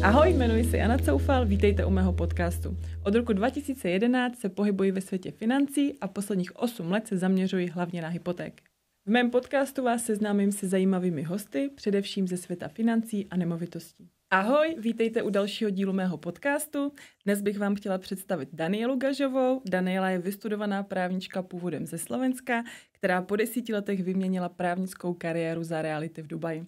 Ahoj, jmenuji se Jana Coufal, vítejte u mého podcastu. Od roku 2011 se pohybuji ve světě financí a posledních 8 let se zaměřuji hlavně na hypotéky. V mém podcastu vás seznámím se zajímavými hosty, především ze světa financí a nemovitostí. Ahoj, vítejte u dalšího dílu mého podcastu. Dnes bych vám chtěla představit Danielu Gažovou. Daniela je vystudovaná právnička původem ze Slovenska, která po 10 letech vyměnila právnickou kariéru za reality v Dubaji.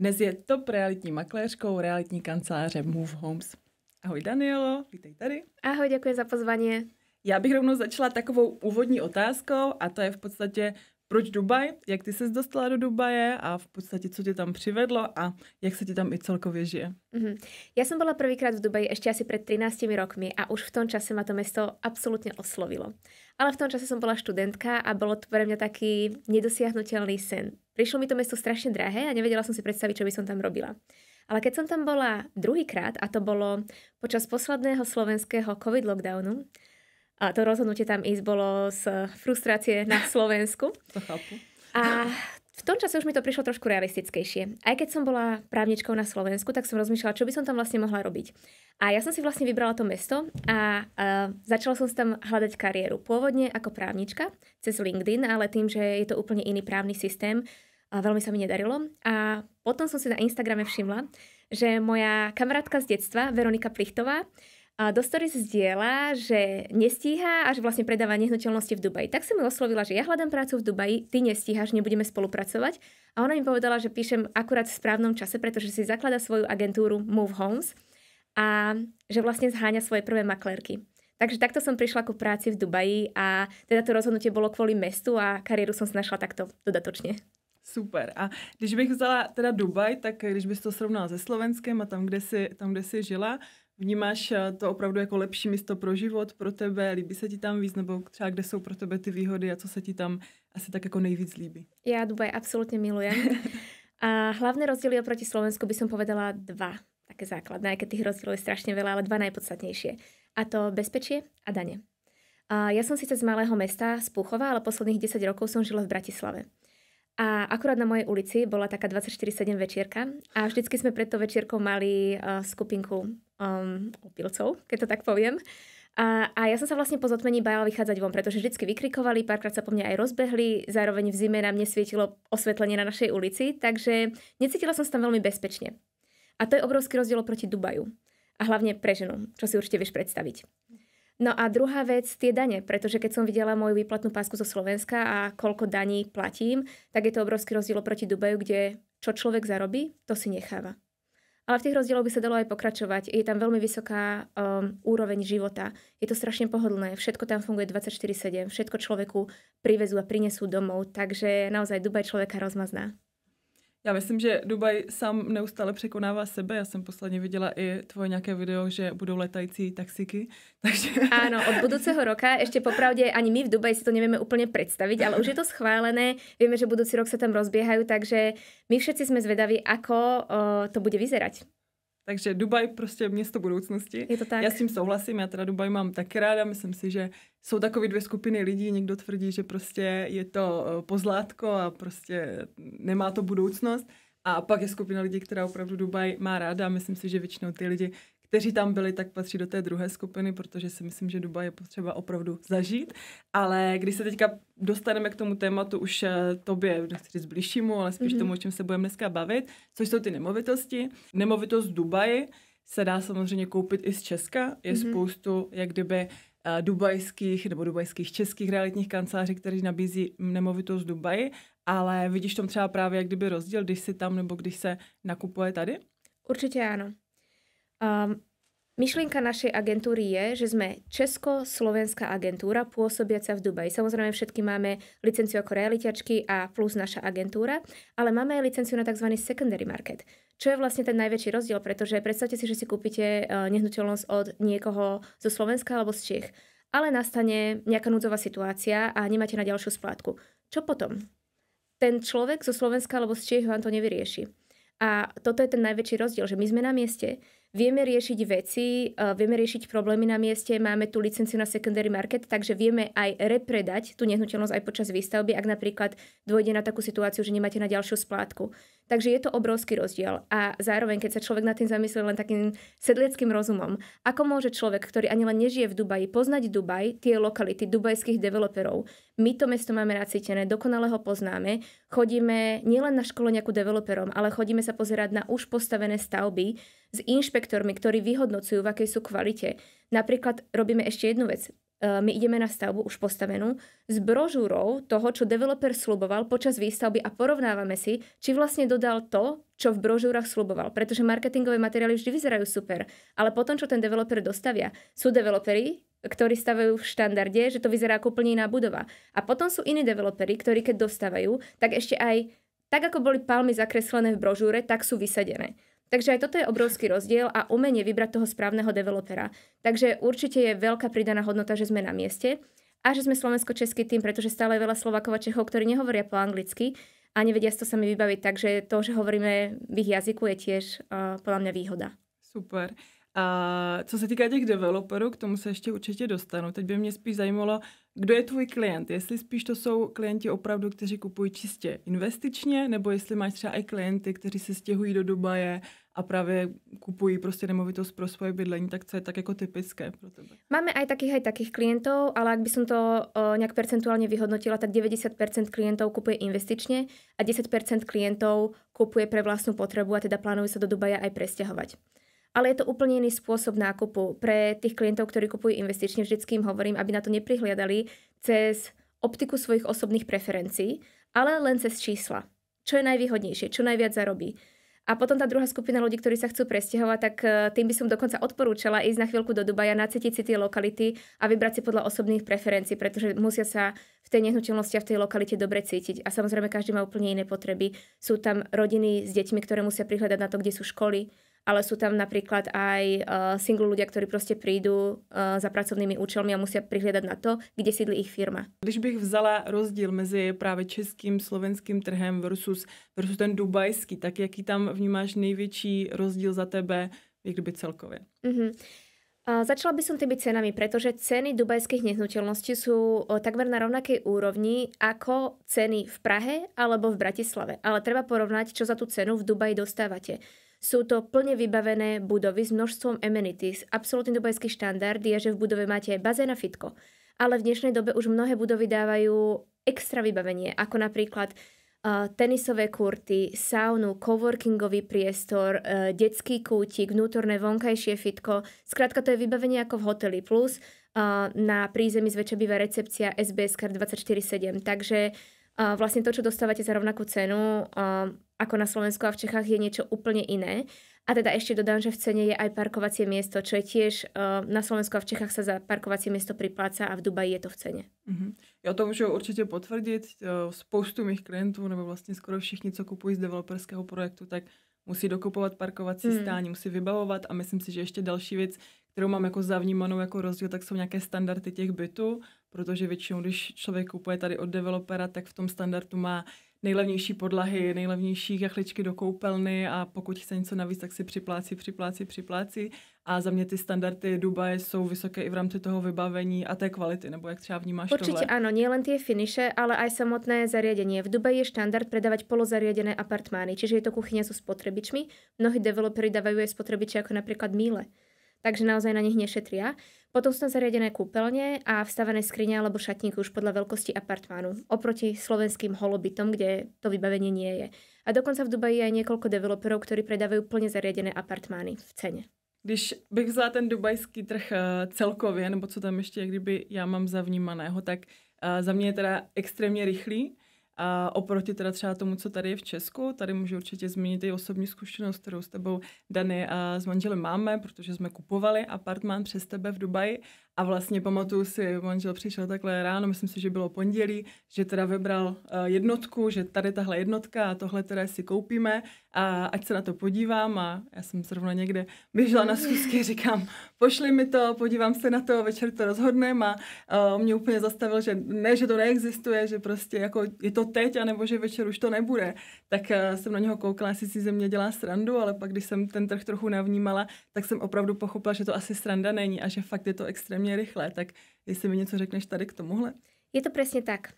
Dnes je top realitní makléřkou realitní kanceláře Move Homes. Ahoj Danielo, vítej tady. Ahoj, děkuji za pozvání. Já bych rovnou začala takovou úvodní otázkou a to je v podstatě, proč Dubaj, jak ty ses dostala do Dubaje a v podstatě, co tě tam přivedlo a jak se ti tam i celkově žije? Ja som bola prvýkrát v Dubaji ešte asi pred 13 rokmi a už v tom čase ma to mesto absolútne oslovilo. Ale v tom čase som bola študentka a bolo to pre mňa taký nedosiahnuteľný sen. Prišlo mi to mesto strašne drahé a nevedela som si predstaviť, čo by som tam robila. Ale keď som tam bola druhýkrát, a to bolo počas posledného slovenského COVID lockdownu, a to rozhodnutie tam ísť bolo z frustrácie na Slovensku. To chápu. A v tom čase už mi to prišlo trošku realistickejšie. Aj keď som bola právničkou na Slovensku, tak som rozmýšľala, čo by som tam vlastne mohla robiť. A ja som si vlastne vybrala to mesto a začala som si tam hľadať kariéru. Pôvodne ako právnička cez LinkedIn, ale tým, že je to úplne iný právny systém, veľmi sa mi nedarilo. A potom som si na Instagrame všimla, že moja kamarátka z detstva, Veronika Plichtová, do stories zdieľa, že nestíha a že vlastne predáva nehnuteľnosti v Dubaji. Tak som ju oslovila, že ja hľadám prácu v Dubaji, ty nestíhaš, nebudeme spolupracovať. A ona mi povedala, že píšem akurát v správnom čase, pretože si zaklada svoju agentúru Move Homes a že vlastne zháňa svoje prvé maklérky. Takže takto som prišla ku práci v Dubaji a teda to rozhodnutie bolo kvôli mestu a kariéru som si našla takto dodatočne. Super. A když bych vzala teda Dubaj, tak když bys to srovnala se Slovenskem a tam, kde jsi žila, vnímáš to opravdu jako lepší místo pro život, pro tebe? Líbí se ti tam víc? Nebo třeba kde jsou pro tebe ty výhody a co se ti tam asi tak jako nejvíc líbí? Ja Dubaj absolútne milujem. A hlavné rozdiely oproti Slovensku by som povedala dva také základné, aj keď tých rozdielov je strašne veľa, ale dva najpodstatnejšie. A to bezpečie a dane. Ja som síce z malého mesta, z Púchova, ale posledných 10 rokov som žila v Bratislave. A akurát na mojej ulici bola taká 24/7 večierka a vždycky sme pred tou večierkou mali skupinku opilcov, keď to tak poviem. A ja som sa vlastne po zotmení bála vychádzať von, pretože vždycky vykrikovali, párkrát sa po mne aj rozbehli, zároveň v zime na mne svietilo osvetlenie na našej ulici, takže necítila som sa tam veľmi bezpečne. A to je obrovský rozdiel proti Dubaju. A hlavne pre ženu, čo si určite vieš predstaviť. No a druhá vec, tie dane, pretože keď som videla moju výplatnú pásku zo Slovenska a koľko daní platím, tak je to obrovský rozdiel proti Dubaju, kde čo človek zarobí, to si necháva. Ale v tých rozdieloch by sa dalo aj pokračovať. Je tam veľmi vysoká úroveň života. Je to strašne pohodlné. Všetko tam funguje 24/7. Všetko človeku privezú a prinesú domov. Takže naozaj Dubaj človeka rozmazná. Já myslím, že Dubaj sám neustále překonává sebe. Já jsem posledně viděla i tvoje nějaké video, že budou letající taxíky. Takže... Áno, od budúceho roka, ešte popravde ani my v Dubaji si to nevieme úplne predstaviť, ale už je to schválené. Vieme, že budúci rok sa tam rozbiehajú, takže my všetci sme zvedaví, ako to bude vyzerať. Takže Dubaj prostě město budoucnosti. Je to tak. Já s tím souhlasím, já teda Dubaj mám taky ráda, myslím si, že jsou takové dvě skupiny lidí, někdo tvrdí, že prostě je to pozlátko a prostě nemá to budoucnost a pak je skupina lidí, která opravdu Dubaj má ráda a myslím si, že většinou ty lidi, kteří tam byli, tak patří do té druhé skupiny, protože si myslím, že Dubaj je potřeba opravdu zažít. Ale když se teďka dostaneme k tomu tématu už tobě, nechci říct bližšímu, ale spíš tomu, o čem se budeme dneska bavit, což jsou ty nemovitosti. Nemovitost v Dubaji se dá samozřejmě koupit i z Česka. Je spoustu, jak kdyby dubajských českých realitních kanceláří, kteří nabízí nemovitost v Dubaji, ale vidíš tam třeba právě jak kdyby rozdíl, když si tam nebo když se nakupuje tady? Určite áno. Myšlienka našej agentúry je, že sme česko-slovenská agentúra pôsobiaca v Dubaji. Samozrejme všetky máme licenciu ako realitiačky a plus naša agentúra, ale máme aj licenciu na tzv. Secondary market, čo je vlastne ten najväčší rozdiel, pretože predstavte si, že si kúpite nehnuteľnosť od niekoho zo Slovenska alebo z Čech, ale nastane nejaká núdzová situácia a nemáte na ďalšiu splátku. Čo potom? Ten človek zo Slovenska alebo z Čech vám to nevyrieši. A toto je ten najväčší rozdiel, že my sme na mieste, Vieme riešiť veci, vieme riešiť problémy na mieste, máme tu licenciu na secondary market, takže vieme aj repredať tú nehnuteľnosť aj počas výstavby, ak napríklad dôjde na takú situáciu, že nemáte na ďalšiu splátku. Takže je to obrovský rozdiel a zároveň, keď sa človek nad tým zamyslí len takým sedlieckým rozumom, ako môže človek, ktorý ani len nežije v Dubaji, poznať Dubaj, tie lokality dubajských developerov. My to mesto máme nacítené, dokonale ho poznáme, chodíme nielen na školenia ku developerom, ale chodíme sa pozerať na už postavené stavby s inšpektormi, ktorí vyhodnocujú, v akej sú kvalite. Napríklad robíme ešte jednu vec. My ideme na stavbu už postavenú s brožúrou toho, čo developer sľuboval počas výstavby a porovnávame si, či vlastne dodal to, čo v brožúrach sľuboval. Pretože marketingové materiály vždy vyzerajú super, ale potom, čo ten developer dostavia, sú developeri, ktorí stavajú v štandarde, že to vyzerá ako úplne iná budova. A potom sú iní developeri, ktorí keď dostávajú, tak ešte aj tak, ako boli palmy zakreslené v brožúre, tak sú vysadené. Takže aj toto je obrovský rozdiel a umenie vybrať toho správneho developera. Takže určite je veľká pridaná hodnota, že sme na mieste a že sme slovensko-český tým, pretože stále je veľa Slovákov a Čechov, ktorí nehovoria po anglicky a nevedia si to sami vybaviť. Takže to, že hovoríme v ich jazyku, je tiež podľa mňa výhoda. Super. A co se týká těch developerů, k tomu se ještě určitě dostanu. Teď by mě spíš zajímalo, kdo je tvůj klient. Jestli spíš to jsou klienti opravdu, kteří kupují čistě investičně, nebo jestli máš třeba i klienty, kteří se stěhují do Dubaje a právě kupují prostě nemovitost pro svoje bydlení, tak co je tak jako typické pro tebe? Máme aj takých klientov, ale ak by som to nejak percentuálne vyhodnotila, tak 90% klientov kupuje investične a 10% klientov kupuje pre vlastnú potrebu a teda plánujú sa do Dubaja aj presťahovať. Ale je to úplne iný spôsob nákupu. Pre tých klientov, ktorí kupujú investične, vždycky im hovorím, aby na to neprihliadali cez optiku svojich osobných preferencií, ale len cez čísla. Čo je najvýhodnejšie, čo najviac zarobí. A potom tá druhá skupina ľudí, ktorí sa chcú presťahovať, tak tým by som dokonca odporúčala ísť na chvíľku do Dubaja, nacítiť si tie lokality a vybrať si podľa osobných preferencií, pretože musia sa v tej nehnuteľnosti a v tej lokalite dobre cítiť. A samozrejme, každý má úplne iné potreby. Sú tam rodiny s deťmi, ktoré musia prihľadať na to, kde sú školy, ale sú tam napríklad aj single ľudia, ktorí proste prídu za pracovnými účelmi a musia prihliadať na to, kde sídlí ich firma. Když bych vzala rozdíl mezi právě českým, slovenským trhem versus ten dubajský, tak jaký tam vnímáš největší rozdíl za tebe, jak kdyby celkově? Začala by som tými cenami, pretože ceny dubajských nehnuteľností sú takmer na rovnakej úrovni ako ceny v Prahe alebo v Bratislave. Ale treba porovnať, čo za tú cenu v Dubaji dostávate. Sú to plne vybavené budovy s množstvom amenities. Absolútny dubajský štandard je, že v budove máte bazén a fitko. Ale v dnešnej dobe už mnohé budovy dávajú extra vybavenie, ako napríklad tenisové kurty, saunu, coworkingový priestor, detský kútik, vnútorné vonkajšie fitko. Skrátka to je vybavenie ako v hoteli. Plus na prízemí zväčša býva recepcia SBS Card 24/7. Takže vlastne to, čo dostávate za rovnakú cenu ako na Slovensku a v Čechách, je niečo úplne iné. A teda ešte dodám, že v cene je aj parkovacie miesto, čo je tiež na Slovensku a v Čechách sa za parkovacie miesto pripláca a v Dubaji je to v cene. Já to můžu určitě potvrdit. Spoustu mých klientů, nebo vlastně skoro všichni, co kupují z developerského projektu, tak musí dokupovat parkovací stání, musí vybavovat a myslím si, že ještě další věc, kterou mám jako zavnímanou jako rozdíl, tak jsou nějaké standardy těch bytů, protože většinou, když člověk kupuje tady od developera, tak v tom standardu má nejlevnější podlahy, nejlevnější jachličky do koupelny a pokud chce něco navíc, tak si připlácí. A za mě ty standardy Dubaje jsou vysoké i v rámci toho vybavení a té kvality, nebo jak třeba vnímáš tohle? Určite áno, nie len tie finiše, ale aj samotné zariadenie. V Dubaji je štandard predávať polozariadené apartmány, čiže je to kuchyňa so spotrebičmi. Mnohí developeri dávajú aj spotrebiče ako napríklad Miele. Takže naozaj na nich nešetria. Potom sú tam zariadené kúpeľne a vstavené skrine alebo šatníky už podľa veľkosti apartmánu. Oproti slovenským holobytom, kde to vybavenie nie je. A dokonca v Dubaji je aj niekoľko developerov, ktorí predávajú plne zariadené apartmány v cene. Když bych vzala ten dubajský trh celkově, nebo co tam ještě, kdyby já mám zavnímaného, tak za mě je teda extrémně rychlý. A oproti teda třeba tomu, co tady je v Česku, tady můžu určitě zmínit i osobní zkušenost, kterou s tebou, Dani, a s manželem máme, protože jsme kupovali apartmán přes tebe v Dubaji a vlastně pamatuju si, manžel přišel takhle ráno, myslím si, že bylo pondělí, že teda vybral jednotku, že tady tahle jednotka a tohle teda si koupíme a ať se na to podívám a já jsem zrovna někde běžela na schůzky, říkám, pošli mi to, podívám se na to, večer to rozhodneme a mě úplně zastavil, že ne, že to neexistuje, že prostě jako je to teď, anebo že večer už to nebude. Tak jsem na něho koukala, jestli si ze mě dělá srandu, ale pak, když jsem ten trh trochu navnímala, tak jsem opravdu pochopila, že to asi sranda není a že fakt je to extrémně rychlé. Tak jestli mi něco řekneš tady k tomuhle? Je to presne tak.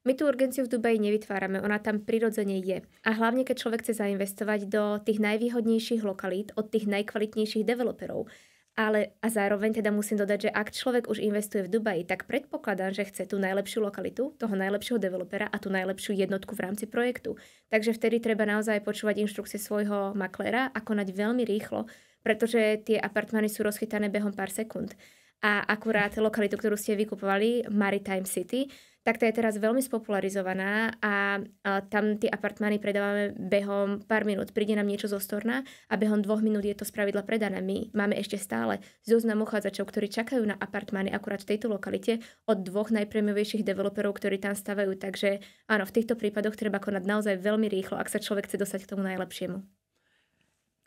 My tú urgenciu v Dubaji nevytvárame, ona tam prirodzene je. A hlavne, keď človek chce zainvestovať do tých najvýhodnejších lokalít od tých najkvalitnejších developerov. A zároveň teda musím dodať, že ak človek už investuje v Dubaji, tak predpokladám, že chce tú najlepšiu lokalitu, toho najlepšieho developera a tú najlepšiu jednotku v rámci projektu. Takže vtedy treba naozaj počúvať inštrukcie svojho makléra a konať veľmi rýchlo, pretože tie apartmány sú rozchytané behom pár sekúnd. A akurát lokalitu, ktorú ste vykupovali, Maritime City, tak tá je teraz veľmi spopularizovaná a tam tie apartmány predávame behom pár minút. Príde nám niečo zo storna a behom 2 minút je to spravidla predané. My máme ešte stále zoznam uchádzačov, ktorí čakajú na apartmány akurát v tejto lokalite od 2 najprémiovejších developerov, ktorí tam stavajú. Takže áno, v týchto prípadoch treba konať naozaj veľmi rýchlo, ak sa človek chce dostať k tomu najlepšiemu.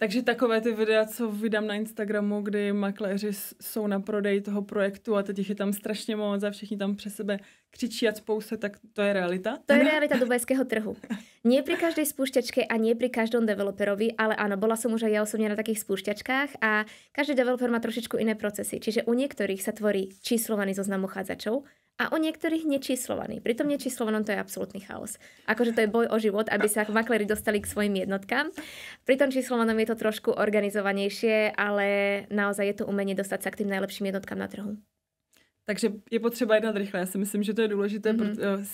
Takže takové ty videa, co vydám na Instagramu, kdy makléři jsou na prodej toho projektu a teď jich je tam strašně moc a všichni tam přes sebe křičí a cpou se, tak to je realita? To je realita dubajského trhu. Nie pri každej spúšťačke a nie pri každom developerovi, ale áno, bola som už aj ja osobne na takých spúšťačkách a každý developer má trošičku iné procesy. Čiže u niektorých sa tvorí číslovaný zoznam uchádzačov a u niektorých nečíslovaný. Pri tom nečíslovanom to je absolútny chaos. Akože to je boj o život, aby sa makléri dostali k svojim jednotkám. Pri tom číslovanom je to trošku organizovanejšie, ale naozaj je to umenie dostať sa k tým najlepším jednotkám na trhu. Takže je potřeba jednat rychle. Já si myslím, že to je důležité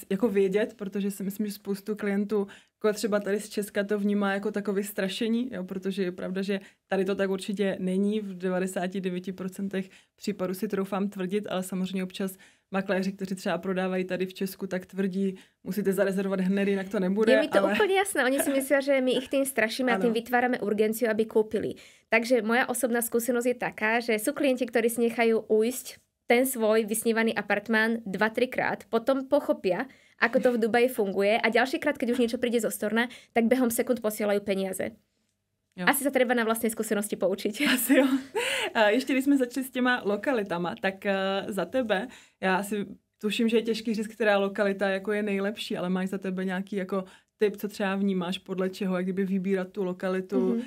jako vědět, protože si myslím, že spoustu klientů, jako třeba tady z Česka, to vnímá jako takové strašení, jo, protože je pravda, že tady to tak určitě není. V 99% případů si troufám tvrdit, ale samozřejmě občas makléři, kteří třeba prodávají tady v Česku, tak tvrdí, musíte zarezervovat hned, jinak to nebude. Je mi to úplne jasné. Oni si myslia, že my ich tým strašíme a tým vytvárame urgenciu, aby kúpili. Takže moja osobná skúsenosť je taká, že sú klienti, ktorí si nechajú ujsť ten svoj vysnívaný apartmán 2-3 krát, potom pochopia, ako to v Dubaji funguje a ďalší krát, keď už niečo príde zo storna, tak behom sekúnd posielajú peniaze. Jo. Asi sa treba na vlastnej skúsenosti poučiť. Asi jo. Ještě když jsme začali s těma lokalitama, tak za tebe, já si tuším, že je těžký říct, která lokalita jako je nejlepší, ale máš za tebe nějaký jako tip, co třeba vnímáš, podle čeho, jak kdyby vybírat tu lokalitu,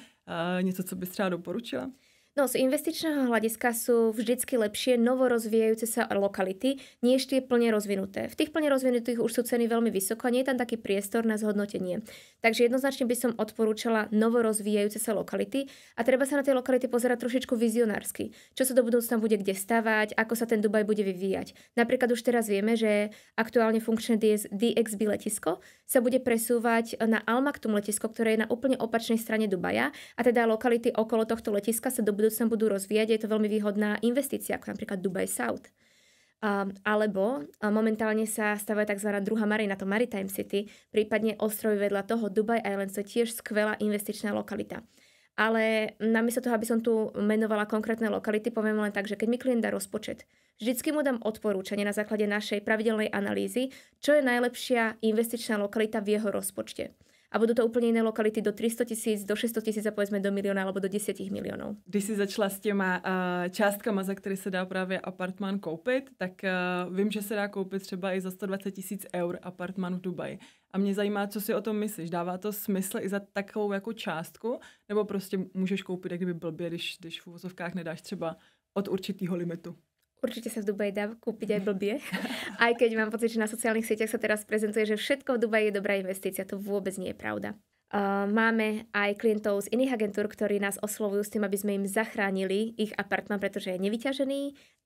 něco, co bys třeba doporučila? No, z investičného hľadiska sú vždycky lepšie novorozvíjajúce sa lokality, než tie plne rozvinuté. V tých plne rozvinutých už sú ceny veľmi vysoko a nie je tam taký priestor na zhodnotenie. Takže jednoznačne by som odporúčala novorozvíjajúce sa lokality a treba sa na tie lokality pozerať trošičku vizionársky. Čo sa do budúcna bude kde stavať, ako sa ten Dubaj bude vyvíjať. Napríklad už teraz vieme, že aktuálne funkčné DXB letisko sa bude presúvať na Al Maktoum letisko, ktoré je na úplne opačnej strane Dubaja a teda lokality okolo tohto letiska sa do budúcna budú rozvíjať. Je to veľmi výhodná investícia, ako napríklad Dubai South. Alebo momentálne sa stavuje tzv. druhá marina, to Maritime City, prípadne ostrovy vedľa toho Dubai Islands, to je tiež skvelá investičná lokalita. Ale namiesto toho, aby som tu menovala konkrétne lokality, poviem len tak, že keď mi klient dá rozpočet, vždycky mu dám odporúčanie na základe našej pravidelnej analýzy, čo je najlepšia investičná lokalita v jeho rozpočte. A budú to úplně jiné lokality do 300 000, do 600 000 a povedzme do milióna alebo do 10 milionů. Když jsi začala s těma částkama, za které se dá právě apartmán koupit, tak vím, že se dá koupit třeba i za 120 000 eur apartmán v Dubaji. A mě zajímá, co si o tom myslíš. Dává to smysl i za takovou jako částku? Nebo prostě můžeš koupit, jak kdyby blbě, když v uvozovkách nedáš třeba od určitého limitu? Určite sa v Dubaji dá kúpiť aj blbie. Aj keď mám pocit, že na sociálnych sieťach sa teraz prezentuje, že všetko v Dubaji je dobrá investícia. To vôbec nie je pravda. Máme aj klientov z iných agentúr, ktorí nás oslovujú s tým, aby sme im zachránili ich apartmán, pretože je nevyťažený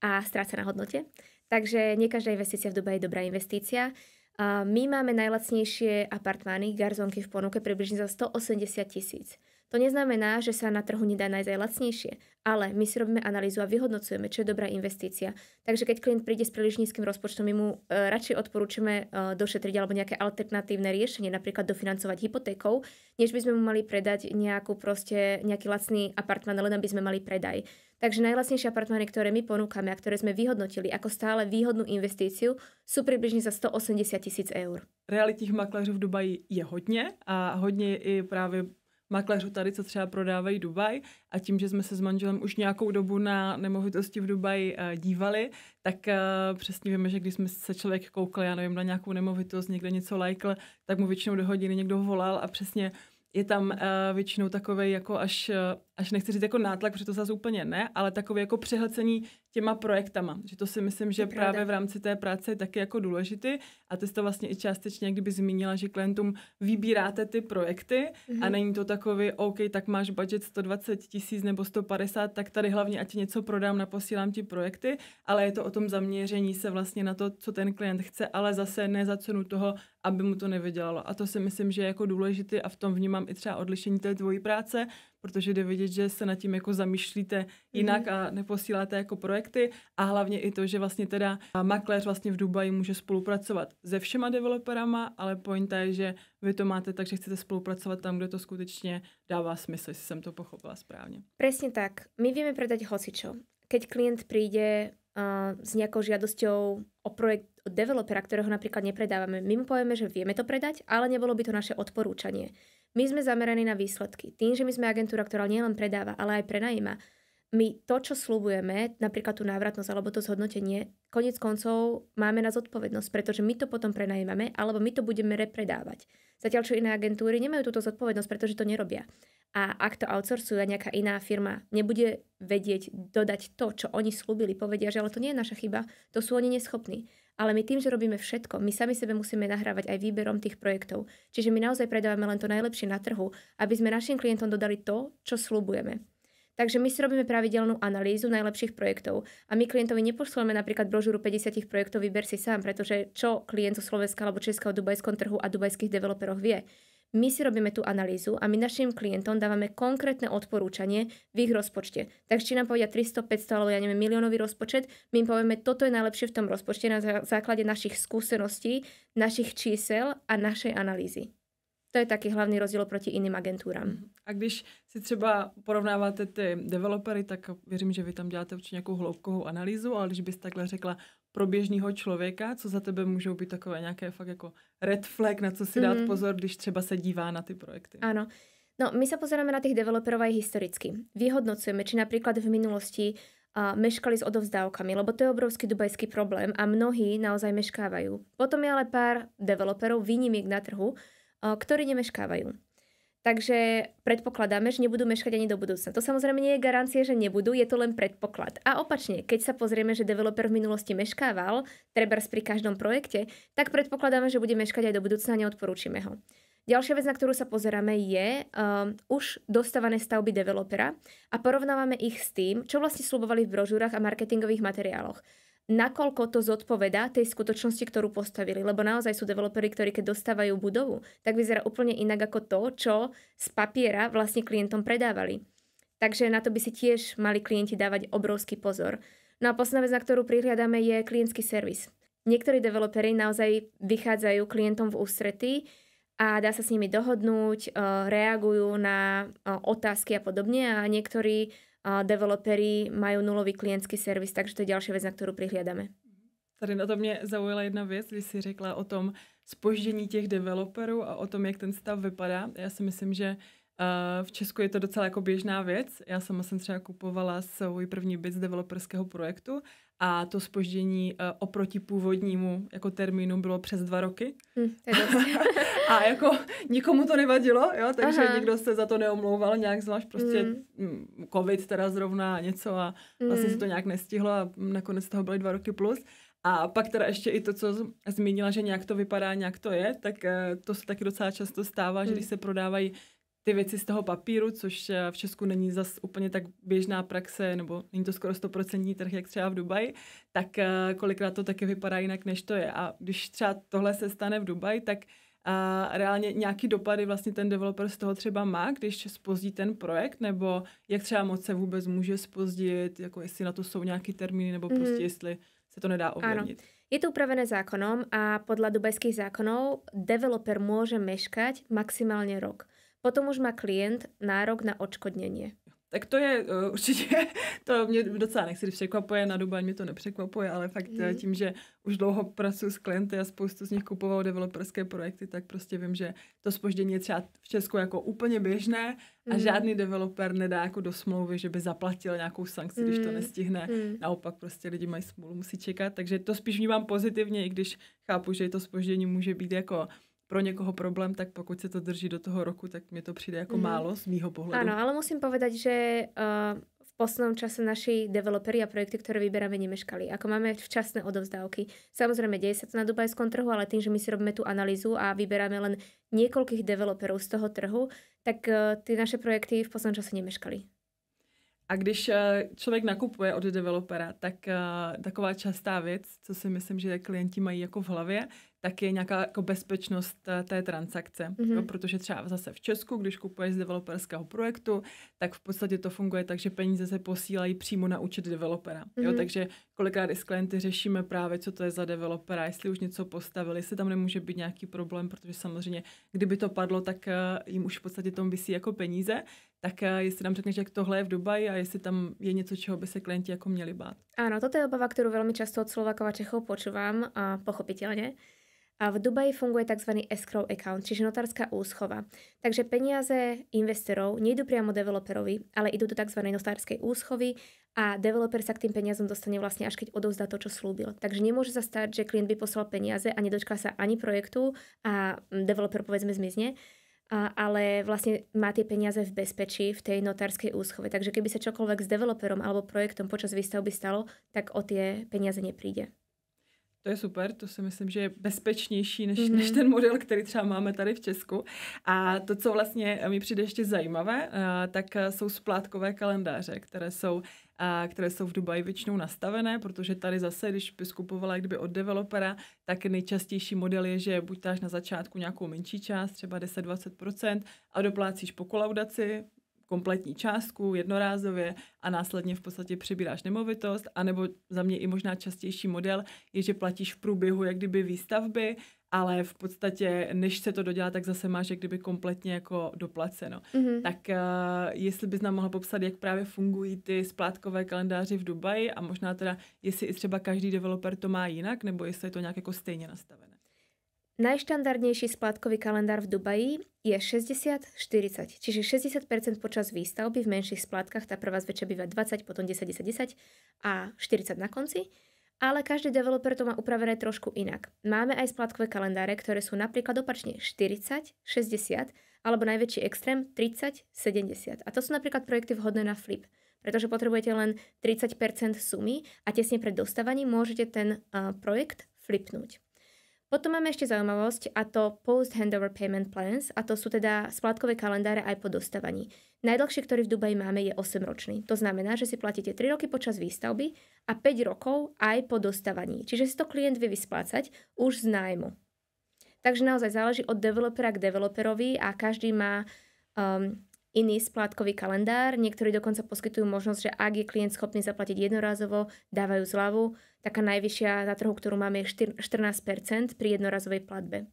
a stráca na hodnote. Takže nie každá investícia v Dubaji je dobrá investícia. My máme najlacnejšie apartmány, garzonky v ponuke približne za 180 000. To neznamená, že sa na trhu nedá nájsť aj lacnejšie, ale my si robíme analýzu a vyhodnocujeme, čo je dobrá investícia. Takže keď klient príde s príliš nízkym rozpočtom, my mu radšej odporúčame došetriť alebo nejaké alternatívne riešenie, napríklad dofinancovať hypotékou, než by sme mu mali predať nejaký lacný apartmán, len aby sme mali predaj. Takže najlacnejšie apartmány, ktoré my ponúkame a ktoré sme vyhodnotili ako stále výhodnú investíciu, sú přibližně za 180 000 eur. Realitních makléřů v Dubaji je hodně a hodně je i právě makléřů tady, co třeba prodávají Dubaj, a tím, že jsme se s manželem už nějakou dobu na nemovitosti v Dubaji dívali, tak přesně víme, že když jsme se člověk koukl, já nevím, na nějakou nemovitost, někde něco lajkl, tak mu většinou do hodiny někdo volal a přesně je tam většinou takovej jako až nechci říct jako nátlak, protože to zase úplně ne, ale takové jako přehlcení těma projektama. Že to si myslím, že právě v rámci té práce je taky jako důležitý, a ty jsi to vlastně i částečně kdyby zmínila, že klientům vybíráte ty projekty a není to takový, OK, tak máš budget 120 000 nebo 150, tak tady hlavně ať něco prodám, naposílám ti projekty, ale je to o tom zaměření se vlastně na to, co ten klient chce, ale zase ne za cenu toho, aby mu to nevydělalo. A to si myslím, že je jako důležitý, a v tom vnímám i třeba odlišení té tvojí práce, protože jde vidět, že se nad tím jako zamýšlíte jinak a neposíláte jako projekty, a hlavně i to, že vlastně teda makléř vlastně v Dubaji může spolupracovat se všema developerama, ale pointa je, že vy to máte tak, že chcete spolupracovat tam, kde to skutečně dává smysl, jestli jsem to pochopila správně. Presne tak. My vieme predať hocičo. Keď klient príde s nejakou žiadosťou o projekt od developera, ktorého napríklad nepredávame, my mu povieme, že vieme to predať, ale nebolo by to naše odporúčanie. My sme zameraní na výsledky. Tým, že my sme agentúra, ktorá nielen predáva, ale aj prenajíma, my to, čo sľubujeme, napríklad tú návratnosť alebo to zhodnotenie, koniec koncov máme na zodpovednosť, pretože my to potom prenajímame, alebo my to budeme repredávať. Zatiaľ, čo iné agentúry nemajú túto zodpovednosť, pretože to nerobia. A ak to outsourcuje a nejaká iná firma nebude vedieť dodať to, čo oni slúbili, povedia, že ale to nie je naša chyba, to sú oni neschopní. Ale my tým, že robíme všetko, my sami sebe musíme nahrávať aj výberom tých projektov. Čiže my naozaj predávame len to najlepšie na trhu, aby sme našim klientom dodali to, čo slúbujeme. Takže my si robíme pravidelnú analýzu najlepších projektov a my klientovi nepošleme napríklad brožúru 50 projektov, vyber si sám, pretože čo klient zo Slovenska alebo Česka o dubajskom trhu a dubajských developeroch vie. My si robíme tú analýzu a my našim klientom dávame konkrétne odporúčanie v ich rozpočte. Takže či nám povedia 300, 500 alebo ja neviem miliónový rozpočet, my im povieme, toto je najlepšie v tom rozpočte na základe našich skúseností, našich čísel a našej analýzy. To je taký hlavný rozdíl proti iným agentúram. A když si třeba porovnáváte ty developery, tak věřím, že vy tam děláte určitě nějakou hloubkovou analýzu, ale když bys takhle řekla pro běžného člověka, co za tebe můžou být takové nějaké fakt jako red flag, na co si dát pozor, když třeba se dívá na ty projekty? Áno. No, my sa pozeráme na tých developerov aj historicky. Vyhodnocujeme, či napríklad v minulosti meškali s odovzdávkami, lebo to je obrovský dubajský problém a mnohí naozaj meškávajú. Potom je ale pár developerov, výnimiek na trhu, ktorí nemeškávajú. Takže predpokladáme, že nebudú meškať ani do budúcna. To samozrejme nie je garancia, že nebudú, je to len predpoklad. A opačne, keď sa pozrieme, že developer v minulosti meškával, trebárs pri každom projekte, tak predpokladáme, že bude meškať aj do budúcna a neodporúčime ho. Ďalšia vec, na ktorú sa pozeráme, je už dostávané stavby developera a porovnávame ich s tým, čo vlastne sľubovali v brožúrach a marketingových materiáloch. Nakoľko to zodpovedá tej skutočnosti, ktorú postavili. Lebo naozaj sú developeri, ktorí keď dostávajú budovu, tak vyzerá úplne inak ako to, čo z papiera vlastne klientom predávali. Takže na to by si tiež mali klienti dávať obrovský pozor. No a posledná vec, na ktorú prihliadame, je klientský servis. Niektorí developeri naozaj vychádzajú klientom v ústretí a dá sa s nimi dohodnúť, reagujú na otázky a podobne, a niektorí developeri majú nulový klientský servis, takže to je ďalšia vec, na ktorú prihliadame. Tady na to mě zaujala jedna věc, když jsi řekla o tom zpoždění těch developerů a o tom, jak ten stav vypadá. Já si myslím, že v Česku je to docela jako běžná věc. Já sama jsem třeba kupovala svůj první byt z developerského projektu a to zpoždění oproti původnímu jako termínu bylo přes 2 roky. A jako nikomu to nevadilo, jo? Takže nikdo se za to neomlouval nějak zvlášť, prostě covid teda zrovna něco a vlastně se to nějak nestihlo a nakonec toho byly 2 roky plus. A pak teda ještě i to, co zmínila, že nějak to vypadá, nějak to je, tak to se taky docela často stává, že když se prodávají ty věci z toho papíru, což v Česku není zas úplně tak běžná praxe, nebo není to skoro 100% trh, jak třeba v Dubaji, tak kolikrát to taky vypadá jinak, než to je. A když třeba tohle se stane v Dubaji, tak reálně nějaký dopady vlastně ten developer z toho třeba má, když zpozdí ten projekt, nebo jak třeba moc se vůbec může zpozdit, jako jestli na to jsou nějaký termíny, nebo prostě jestli se to nedá ovlivniť. Je to upravené zákonom a podľa dubajských zákonov developer môže meškať maximálne rok. Potom už má klient nárok na odškodnenie. Tak to je určitě, to mě docela nechci překvapuje, na Dubaj mě to nepřekvapuje, ale fakt tím, že už dlouho pracuji s klienty a spoustu z nich kupovalo developerské projekty, tak prostě vím, že to zpoždění je třeba v Česku jako úplně běžné a žádný developer nedá jako do smlouvy, že by zaplatil nějakou sankci, když to nestihne. Naopak prostě lidi mají smůlu, musí čekat, takže to spíš vnímám pozitivně, i když chápu, že to zpoždění může být jako pro někoho problém, tak pokud se to drží do toho roku, tak mi to přijde jako málo z mýho pohledu. Áno, ale musím povedať, že v poslednom čase naši developeri a projekty, ktoré vyberáme, nemeškali. Ako máme včasné odovzdávky. Samozrejme, deje sa to na dubajskom trhu, ale tým, že my si robíme tú analýzu a vyberáme len niekoľkých developerov z toho trhu, tak tie naše projekty v poslednom čase nemeškali. A když člověk nakupuje od developera, tak taková častá věc, co si myslím, že klienti mají jako v hlavě, tak je nějaká jako bezpečnost té transakce. Jo, protože třeba zase v Česku, když kupuješ z developerského projektu, tak v podstatě to funguje tak, že peníze se posílají přímo na účet developera. Jo, takže kolikrát i s klienty řešíme právě, co to je za developera, jestli už něco postavili, jestli tam nemůže být nějaký problém, protože samozřejmě, kdyby to padlo, tak jim už v podstatě tom visí jako peníze. Tak jestli nám řekneš, jak tohle je v Dubaji a jestli tam je něco, čeho by se klienti jako měli bát. Áno, toto je obava, ktorú veľmi často od Slovákov a Čechov počúvam, a pochopiteľne. A v Dubaji funguje tzv. Escrow account, čiže notárska úschova. Takže peniaze investorov nejdú priamo developerovi, ale idú do tzv. Notárskej úschovy a developer sa k tým peniazom dostane vlastne až keď odovzdá to, čo slúbil. Takže nemôže sa stať, že klient by poslal peniaze a nedočká sa ani projektu a developer povedzme zmizne, ale vlastne má tie peniaze v bezpečí v tej notárskej úschove. Takže keby sa čokoľvek s developerom alebo projektom počas výstavby stalo, tak o tie peniaze nepríde. To je super, to si myslím, že je bezpečnější než ten model, který třeba máme tady v Česku. A to, co vlastně mi přijde ještě zajímavé, tak jsou splátkové kalendáře, které jsou v Dubaji většinou nastavené, protože tady zase, když bys kupovala kdyby od developera, tak nejčastější model je, že buď dáš na začátku nějakou menší část, třeba 10-20% a doplácíš po kolaudaci, kompletní částku jednorázově a následně v podstatě přibíráš nemovitost, anebo za mě i možná častější model je, že platíš v průběhu jak kdyby výstavby, ale v podstatě, než se to dodělá, tak zase máš jak kdyby kompletně jako doplaceno. Tak jestli bys nám mohla popsat, jak právě fungují ty splátkové kalendáři v Dubaji a možná teda, jestli i třeba každý developer to má jinak, nebo jestli je to nějak jako stejně nastavené. Najštandardnejší splátkový kalendár v Dubaji je 60-40, čiže 60% počas výstavby v menších splátkach, tá prvá zväčša býva 20, potom 10-10 a 40 na konci, ale každý developer to má upravené trošku inak. Máme aj splátkové kalendáre, ktoré sú napríklad opačne 40-60 alebo najväčší extrém 30-70 a to sú napríklad projekty vhodné na flip, pretože potrebujete len 30% sumy a tesne pred dostávaním môžete ten projekt flipnúť. Potom máme ešte zaujímavosť a to post-handover payment plans a to sú teda splátkové kalendáre aj po dostávaní. Najdlhšie, ktorý v Dubaji máme, je 8-ročný. To znamená, že si platíte 3 roky počas výstavby a 5 rokov aj po dostávaní. Čiže si to klient vie vysplácať už z nájmu. Takže naozaj záleží od developera k developerovi a každý má iný splátkový kalendár. Niektorí dokonca poskytujú možnosť, že ak je klient schopný zaplatiť jednorazovo, dávajú zľavu. Taká najvyššia na trhu, ktorú máme, je 14% pri jednorazovej platbe.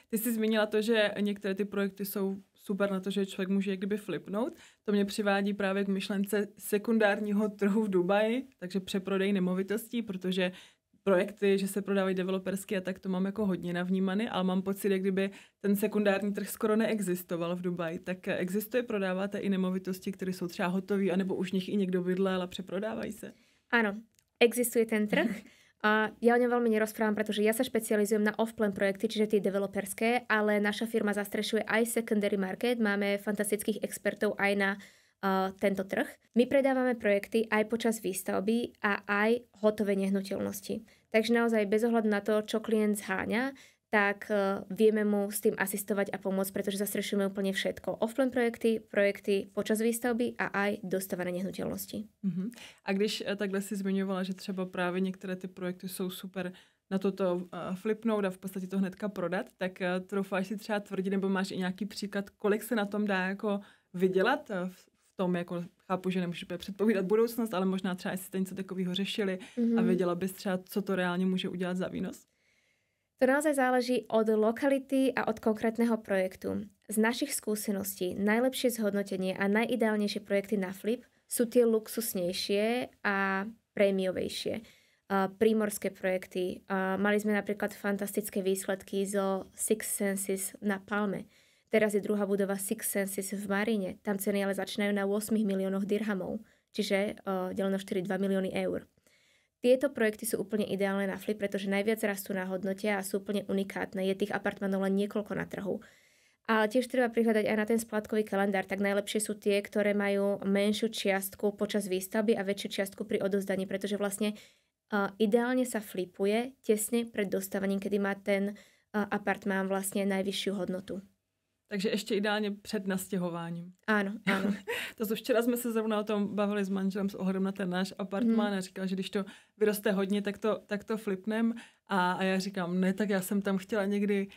Ty jsi zmínila to, že některé ty projekty jsou super na to, že člověk může jak kdyby flipnout. To mě přivádí právě k myšlence sekundárního trhu v Dubaji, takže přeprodej nemovitostí, protože projekty, že se prodávají developersky a tak to mám jako hodně navnímaný, ale mám pocit, jak kdyby ten sekundární trh skoro neexistoval v Dubaji. Tak existuje, prodáváte i nemovitosti, které jsou třeba hotové, anebo už nich i někdo bydlel a přeprodávají se? Áno, existuje ten trh. A ja o ňom veľmi nerozprávam, pretože ja sa špecializujem na off-plan projekty, čiže tie developerské, ale naša firma zastrešuje aj secondary market. Máme fantastických expertov aj na tento trh. My predávame projekty aj počas výstavby a aj hotové nehnuteľnosti. Takže naozaj bez ohľadu na to, čo klient zháňa, tak vieme mu s tým asistovať a pomôcť, pretože zastrešujeme úplne všetko. Off-plan projekty počas výstavby a aj dostávané nehnuteľnosti. A když takhle si zmiňovala, že třeba právě některé ty projekty jsou super na toto flipnout a v podstatě to hnedka prodat, tak troufáš si třeba tvrdit, nebo máš i nějaký příklad, kolik se na tom dá jako vydělat v tom, jako chápu, že nemůžeš předpovídat budoucnost, ale možná třeba jestli jste něco takového řešili a věděla bys třeba, co to reálně může udělat za výnos? To naozaj záleží od lokality a od konkrétneho projektu. Z našich skúseností najlepšie zhodnotenie a najideálnejšie projekty na flip sú tie luxusnejšie a prémiovejšie. Prímorské projekty. Mali sme napríklad fantastické výsledky zo Six Senses na Palme. Teraz je druhá budova Six Senses v Maríne. Tam ceny ale začínajú na 8 miliónoch dirhamov, čiže deleno 4,2 milióny eur. Tieto projekty sú úplne ideálne na flip, pretože najviac rastú na hodnote a sú úplne unikátne. Je tých apartmanov len niekoľko na trhu. Ale tiež treba prihľadať aj na ten splátkový kalendár, tak najlepšie sú tie, ktoré majú menšiu čiastku počas výstavby a väčšiu čiastku pri odovzdaní, pretože vlastne ideálne sa flipuje tesne pred dostávaním, kedy má ten apartmán vlastne najvyššiu hodnotu. Takže ještě ideálně před nastěhováním. Áno, áno. To včera jsme se zrovna o tom bavili s manželem s ohledem na ten náš apartmán a říkal, že když to vyroste hodně, tak to flipnem. A já říkám, ne, tak já jsem tam chtěla někdy,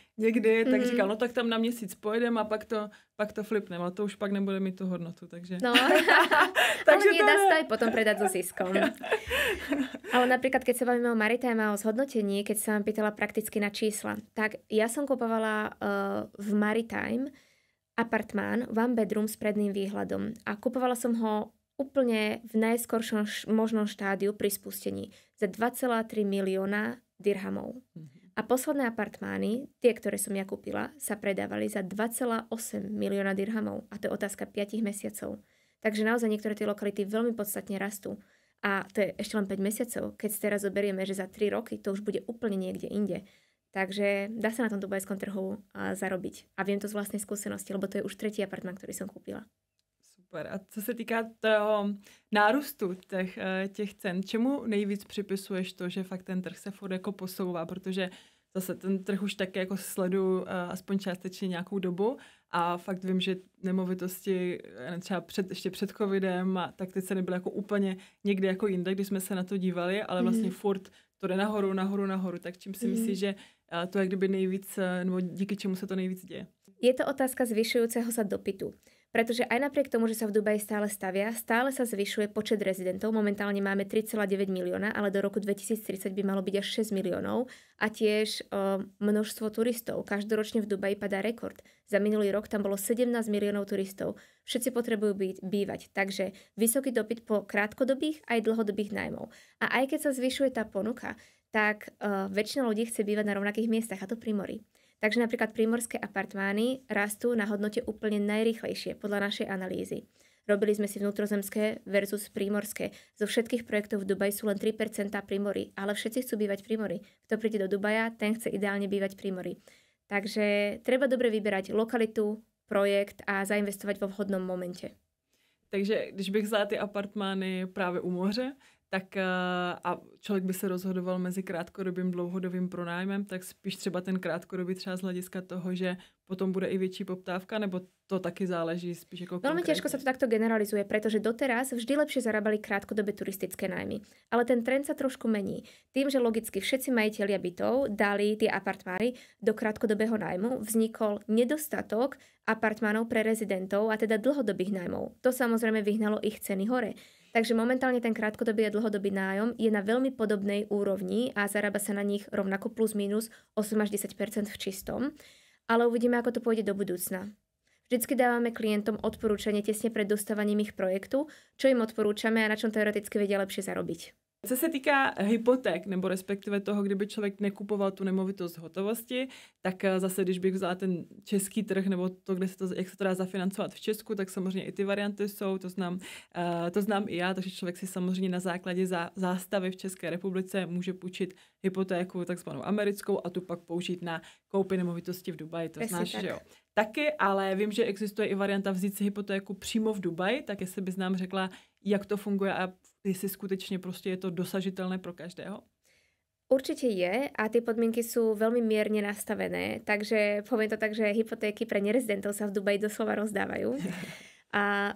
tak říkal, no tak tam na měsíc pojedem a pak to flipnem, ale to už pak nebude mít tu hodnotu, takže... No, takže ale nedá sa aj potom predať so ziskom. Ale napríklad, keď sa bavíme o Maritime a o zhodnotení, keď sa vám pýtala prakticky na čísla, tak ja som kupovala v Maritime apartmán, one bedroom s predným výhľadom a kupovala som ho úplne v najskoršom možnom štádiu pri spustení za 2,3 milióna dirhamov. A posledné apartmány, tie, ktoré som ja kúpila, sa predávali za 2,8 milióna dirhamov. A to je otázka 5 mesiacov. Takže naozaj niektoré tie lokality veľmi podstatne rastú. A to je ešte len 5 mesiacov. Keď si teraz zoberieme, že za 3 roky to už bude úplne niekde inde. Takže dá sa na tom dubajskom trhu zarobiť. A viem to z vlastnej skúsenosti, lebo to je už tretí apartmán, ktorý som kúpila. Super. A co se týká toho nárůstu těch cen, čemu nejvíc připisuješ to, že fakt ten trh se furt jako posouvá, protože zase ten trh už taky jako sleduju aspoň částečně nějakou dobu a fakt vím, že nemovitosti třeba ještě před covidem a tak ty ceny byly jako úplně někde jako jinde, když jsme se na to dívali, ale vlastně furt to jde nahoru, tak čím si myslíš, že to je kdyby nejvíc, nebo díky čemu se to nejvíc děje? Je to otázka zvyšujúceho sa dopytu. Pretože aj napriek tomu, že sa v Dubaji stále stavia, stále sa zvyšuje počet rezidentov. Momentálne máme 3,9 milióna, ale do roku 2030 by malo byť až 6 miliónov. A tiež množstvo turistov. Každoročne v Dubaji padá rekord. Za minulý rok tam bolo 17 miliónov turistov. Všetci potrebujú bývať. Takže vysoký dopyt po krátkodobých aj dlhodobých nájmov. A aj keď sa zvyšuje tá ponuka, tak väčšina ľudí chce bývať na rovnakých miestach, a to pri mori. Takže napríklad prímorské apartmány rastú na hodnote úplne najrýchlejšie podľa našej analýzy. Robili sme si vnútrozemské versus prímorské. Zo všetkých projektov v Dubaji sú len 3% pri mori, ale všetci chcú bývať pri mori. Kto príde do Dubaja, ten chce ideálne bývať pri mori. Takže treba dobre vyberať lokalitu, projekt a zainvestovať vo vhodnom momente. Takže když bych vzala ty apartmány právě u moře, tak a člověk by se rozhodoval mezi krátkodobým, dlouhodobým pronájmem, tak spíš třeba ten krátkodobý třeba z hlediska toho, že potom bude i větší poptávka, nebo to taky záleží spíš jako konkrétne? Veľmi ťažko sa to takto generalizuje, pretože doteraz vždy lepšie zarábali krátkodobé turistické nájmy. Ale ten trend sa trošku mení. Tým, že logicky všetci majitelia bytov dali tie apartmány do krátkodobého nájmu, vznikol nedostatok apartmánov pre rezidentov a teda dlhodobých nájmov. To samozrejme vyhnalo ich ceny hore. Takže momentálne ten krátkodobý a dlhodobý nájom je na veľmi podobnej úrovni a zarába sa na nich rovnako plus minus 8 až 10% v čistom. Ale uvidíme, ako to pôjde do budúcna. Vždycky dávame klientom odporúčanie tesne pred dostávaním ich projektu, čo im odporúčame a na čom teoreticky vedia lepšie zarobiť. Co se týká hypoték, nebo respektive toho, kdyby člověk nekupoval tu nemovitost v hotovosti, tak zase, když bych vzala ten český trh, nebo to, jak se to dá zafinancovat v Česku, tak samozřejmě i ty varianty jsou, to znám i já, takže člověk si samozřejmě na základě zástavy v České republice může půjčit hypotéku takzvanou americkou a tu pak použít na koupy nemovitosti v Dubaji, to znáš, že jo. Taky, ale vím, že existuje i varianta vzít si hypotéku přímo v Dubaji, tak jestli bys nám řekla, jak to funguje a jestli skutečne proste je to dosažiteľné pro každého? Určite je a tie podmienky sú veľmi mierne nastavené, takže poviem to tak, že hypotéky pre nerezidentov sa v Dubaji doslova rozdávajú. A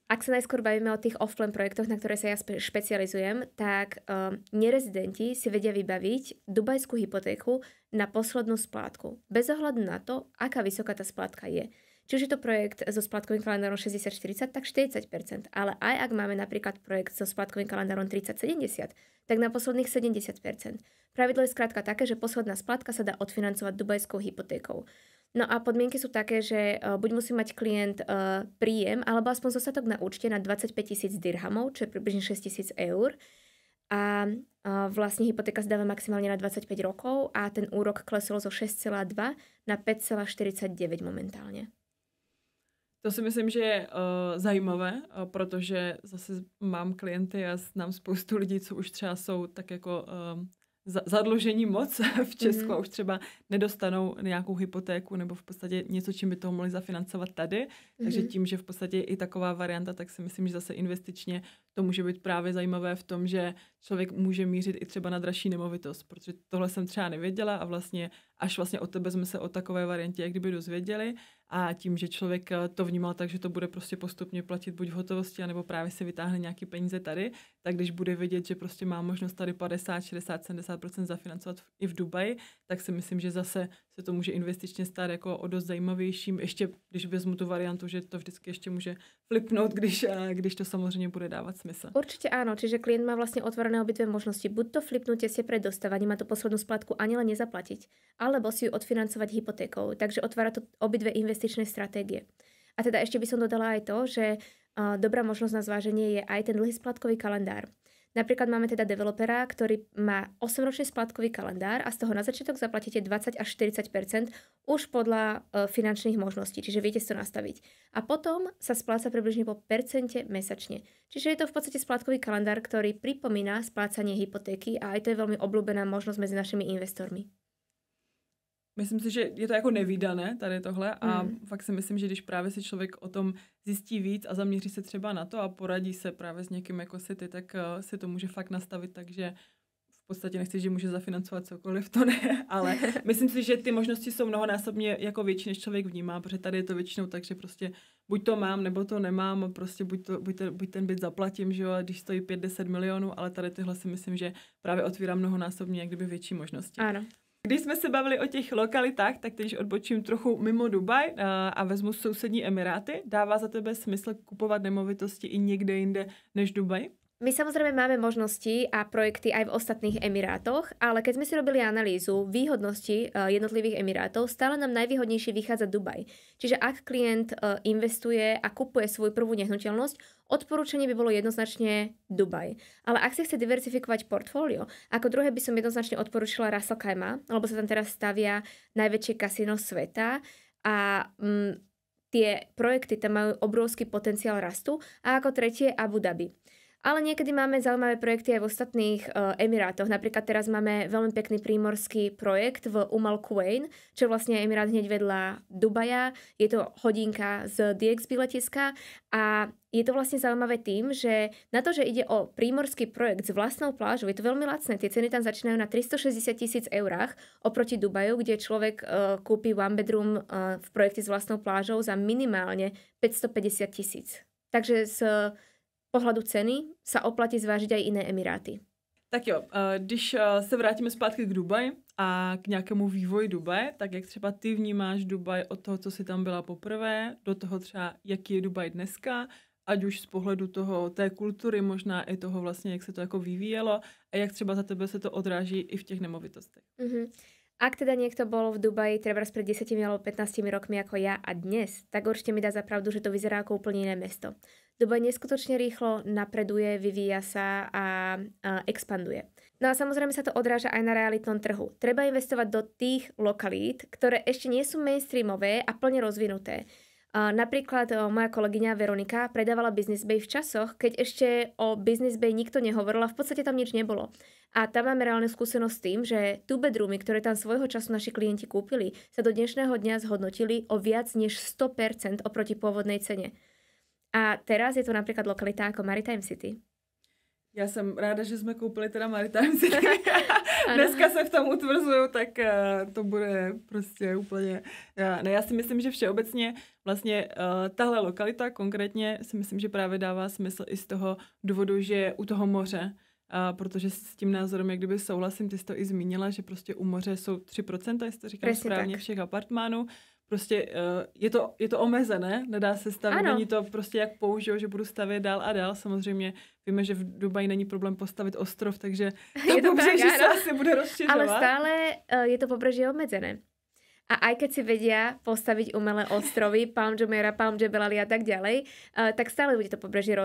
ak sa najskôr bavíme o tých off-plan projektoch, na ktoré sa ja špecializujem, tak nerezidenti si vedia vybaviť dubajskú hypotéku na poslednú splátku. Bez ohľadu na to, aká vysoká tá splátka je. Či už je to projekt so splátkovým kalendárom 60-40, tak 40%. Ale aj ak máme napríklad projekt so splátkovým kalendárom 30-70, tak na posledných 70%. Pravidlo je skrátka také, že posledná splátka sa dá odfinancovať dubajskou hypotékou. No a podmienky sú také, že buď musí mať klient príjem, alebo aspoň zostatok na účte na 25 000 dirhamov, čo je približne 6 000 eur. A vlastne hypotéka sa dáva maximálne na 25 rokov a ten úrok klesol zo 6,2 na 5,49 momentálně. To si myslím, že je zajímavé, protože zase mám klienty a znám spoustu lidí, co už třeba jsou tak jako zadlužení moc v Česku a už třeba nedostanou nějakou hypotéku nebo v podstatě něco, čím by toho mohli zafinancovat tady. Takže tím, že v podstatě je i taková varianta, tak si myslím, že zase investičně to může být právě zajímavé v tom, že člověk může mířit i třeba na dražší nemovitost, protože tohle jsem třeba nevěděla a vlastně až vlastně od tebe jsme se o takové variantě jak kdyby dozvěděli a tím, že člověk to vnímal tak, že to bude prostě postupně platit buď v hotovosti, anebo právě si vytáhne nějaký peníze tady, tak když bude vidět, že prostě má možnost tady 50, 60, 70% zafinancovat i v Dubaji, tak si myslím, že zase se to může investičně stát jako o dost zajímavějším, ještě když vezmu tu variantu, že to vždycky ještě může flipnout, když to samozřejmě bude dávat smysl. Určite áno, čiže klient má vlastne otvorené obidve možnosti. Buď to flipnúť tesne pred dostávaním a tú poslednú splátku ani len nezaplatiť, alebo si ju odfinancovať hypotékou. Takže otvára to obidve investičné stratégie. A teda ešte by som dodala aj to, že dobrá možnosť na zváženie je aj ten dlhý splátkový kalendár. Napríklad máme teda developera, ktorý má 8-ročný splátkový kalendár a z toho na začiatok zaplatíte 20 až 40% už podľa finančných možností, čiže viete si to nastaviť. A potom sa spláca približne po percente mesačne. Čiže je to v podstate splátkový kalendár, ktorý pripomína splácanie hypotéky a aj to je veľmi obľúbená možnosť medzi našimi investormi. Myslím si, že je to jako nevídané tady tohle a fakt si myslím, že když právě si člověk o tom zjistí víc a zaměří se třeba na to a poradí se právě s někým jako City, tak si to může fakt nastavit, takže v podstatě nechci, že může zafinancovat cokoliv, to ne, ale myslím si, že ty možnosti jsou mnohonásobně jako větší, než člověk vnímá, protože tady je to většinou tak, že prostě buď to mám, nebo to nemám, prostě buď ten byt zaplatím, že jo, když stojí 5-10 milionů, ale tady tyhle si myslím, že právě otvírá mnohonásobně jak kdyby větší možnosti. Ano. Když jsme se bavili o těch lokalitách, tak teď odbočím trochu mimo Dubaj a vezmu sousední Emiráty. Dává za tebe smysl kupovat nemovitosti i někde jinde než Dubaj? My samozrejme máme možnosti a projekty aj v ostatných Emirátoch, ale keď sme si robili analýzu výhodnosti jednotlivých Emirátov, stále nám najvýhodnejšie vychádza Dubaj. Čiže ak klient investuje a kupuje svoju prvú nehnuteľnosť, odporúčanie by bolo jednoznačne Dubaj. Ale ak si chce diversifikovať portfólio, ako druhé by som jednoznačne odporúčila Ras Al Khaimah, lebo sa tam teraz stavia najväčšie kasino sveta a tie projekty tam majú obrovský potenciál rastu a ako tretie Abu Dhabi. Ale niekedy máme zaujímavé projekty aj v ostatných Emirátoch. Napríklad teraz máme veľmi pekný prímorský projekt v Al Quwain, čo vlastne je Emirát hneď vedľa Dubaja. Je to hodinka z DXB letiska a je to vlastne zaujímavé tým, že na to, že ide o prímorský projekt s vlastnou plážou, je to veľmi lacné. Tie ceny tam začínajú na 360 000 eurách oproti Dubaju, kde človek kúpi one bedroom v projekte s vlastnou plážou za minimálne 550 000. Takže z pohledu ceny sa oplatí zvážiť aj iné Emiráty. Tak jo, když se vrátíme zpátky k Dubaji a k nějakému vývoji Dubaje, tak jak třeba ty vnímáš Dubaj od toho, co jsi tam byla poprvé, do toho třeba, jaký je Dubaj dneska, ať už z pohledu té kultury, možná i toho vlastně, jak se to jako vyvíjelo a jak třeba za tebe se to odráží i v těch nemovitostech. Ak teda niekto bol v Dubaji trebárs pred 10 alebo 15 rokmi ako ja a dnes, tak určite mi dá za pravdu, že to vyzerá ako úplne iné mesto. Dubaj neskutočne rýchlo napreduje, vyvíja sa a expanduje. No a samozrejme sa to odráža aj na realitnom trhu. Treba investovať do tých lokalít, ktoré ešte nie sú mainstreamové a plne rozvinuté. Napríklad moja kolegyňa Veronika predávala Business Bay v časoch, keď ešte o Business Bay nikto nehovoril a v podstate tam nič nebolo. A tam máme reálnu skúsenosť s tým, že two bedroomy, ktoré tam svojho času naši klienti kúpili, sa do dnešného dňa zhodnotili o viac než 100% oproti pôvodnej cene. A teraz je to napríklad lokalita ako Maritime City. Já jsem ráda, že jsme koupili teda Maritime City. Dneska se v tom utvrzuju, tak to bude prostě úplně... Ne, já si myslím, že všeobecně vlastně tahle lokalita konkrétně si myslím, že právě dává smysl i z toho důvodu, že je u toho moře. Protože s tím názorem, jak kdyby souhlasím, ty jsi to i zmínila, že prostě u moře jsou 3%, jestli to říkám správně, všech apartmánů, prostě je to omezené, nedá se stavět, není to prostě jak použiju, že budu stavět dál a dál. Samozřejmě víme, že v Dubaji není problém postavit ostrov, takže to pobřeží se asi bude rozšiřovat. Ale stále je to pobřeží obmedzené. A aj keď si vedia postaviť umelé ostrovy, Palm Jumeirah, Palm Jebel Ali a tak ďalej, tak stále bude to pobrežie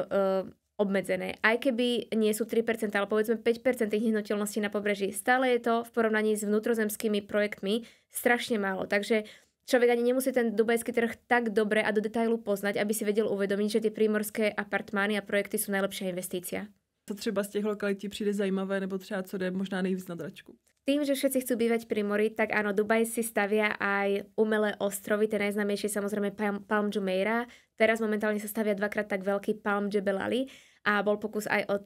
obmedzené. Aj keby nie sú 3%, ale povedzme 5% tých nehnuteľností na pobreží, stále je to v porovnaní s vnútrozemskými projektmi strašne málo. Takže človek ani nemusí ten dubajský trh tak dobre a do detailu poznať, aby si vedel uvedomiť, že tie prímorské apartmány a projekty sú najlepšia investícia. Co třeba z těch lokalití přijde zajímavé, nebo třeba co jde možná nejvíc na dračku? Tým, že všetci chcú bývať pri mori, tak áno, Dubaj si stavia aj umelé ostrovy, tie najznámejšie samozrejme Palm Jumeirah. Teraz momentálne sa stavia dvakrát tak veľký Palm Jebel Ali a bol pokus aj o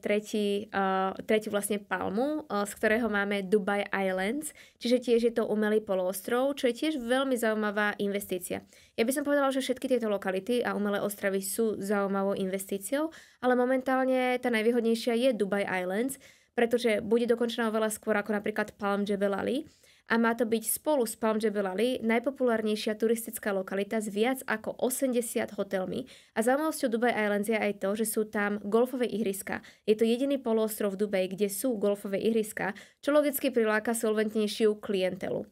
tretiu vlastne palmu, z ktorého máme Dubai Islands, čiže tiež je to umelý poloostrov, čo je tiež veľmi zaujímavá investícia. Ja by som povedala, že všetky tieto lokality a umelé ostrovy sú zaujímavou investíciou, ale momentálne tá najvýhodnejšia je Dubai Islands, pretože bude dokončená oveľa skôr ako napríklad Palm Jebel Ali a má to byť spolu s Palm Jebel Ali najpopulárnejšia turistická lokalita s viac ako 80 hotelmi. A zaujímavosťou Dubai Islands je aj to, že sú tam golfové ihriska. Je to jediný poloostrov v Dubaji, kde sú golfové ihriska, čo logicky priláka solventnejšiu klientelu.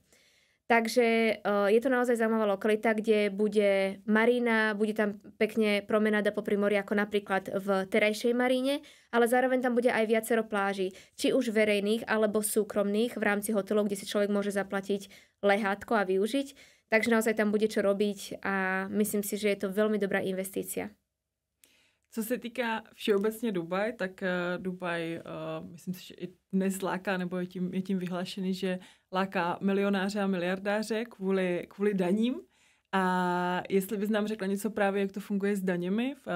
Takže je to naozaj zaujímavá lokalita, kde bude marína, bude tam pekne promenáda popri mori, ako napríklad v terajšej maríne, ale zároveň tam bude aj viacero pláží, či už verejných alebo súkromných v rámci hotelov, kde si človek môže zaplatiť lehátko a využiť. Takže naozaj tam bude čo robiť a myslím si, že je to veľmi dobrá investícia. Co se týká všeobecně Dubaj, tak Dubaj, myslím si, že i dnes láká, nebo je tím vyhlášený, že láká milionáře a miliardáře kvůli daním. A jestli bys nám řekla něco právě, jak to funguje s daněmi v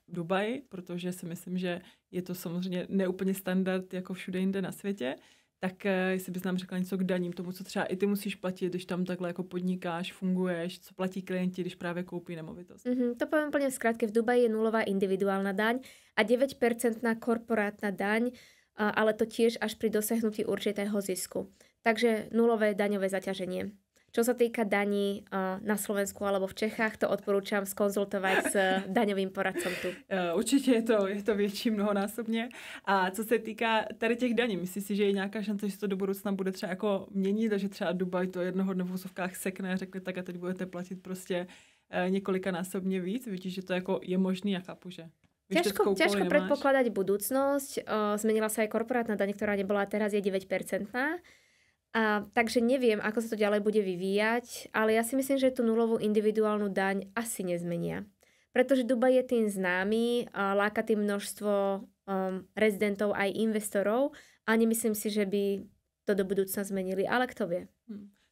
Dubaji, protože si myslím, že je to samozřejmě neúplně standard jako všude jinde na světě, tak jestli bys nám řekla něco k daním, tomu, co třeba i ty musíš platit, když tam takhle jako podnikáš, funguješ, co platí klienti, když právě koupí nemovitost. To poviem úplne v skratke. V Dubaji je nulová individuálna daň a 9% korporátna daň, ale to tiež až pri dosiahnutí určitého zisku. Takže nulové daňové zaťaženie. Čo sa týka daní na Slovensku alebo v Čechách, to odporúčam skonzultovať s daňovým poradcom tu. Určitě je to větší mnohonásobně. A co se týká tady těch daní, myslíš si, že je nějaká šance, že se to do budoucna bude třeba jako měnit, takže třeba Dubaj to jednoho dne v úzovkách sekne a řekne tak a teď budete platit prostě několikanásobně víc? Vidíš, že to jako je možný, já chápu, že ťažko predpokladať budúcnosť. Zmenila sa aj korporátna daň, ktorá nebola, teraz je 9%. Takže neviem, ako sa to ďalej bude vyvíjať, ale ja si myslím, že tú nulovú individuálnu daň asi nezmenia. Pretože Dubaj je tým známy, láka tým množstvo rezidentov aj investorov a nemyslím si, že by to do budúcna zmenili, ale kto vie.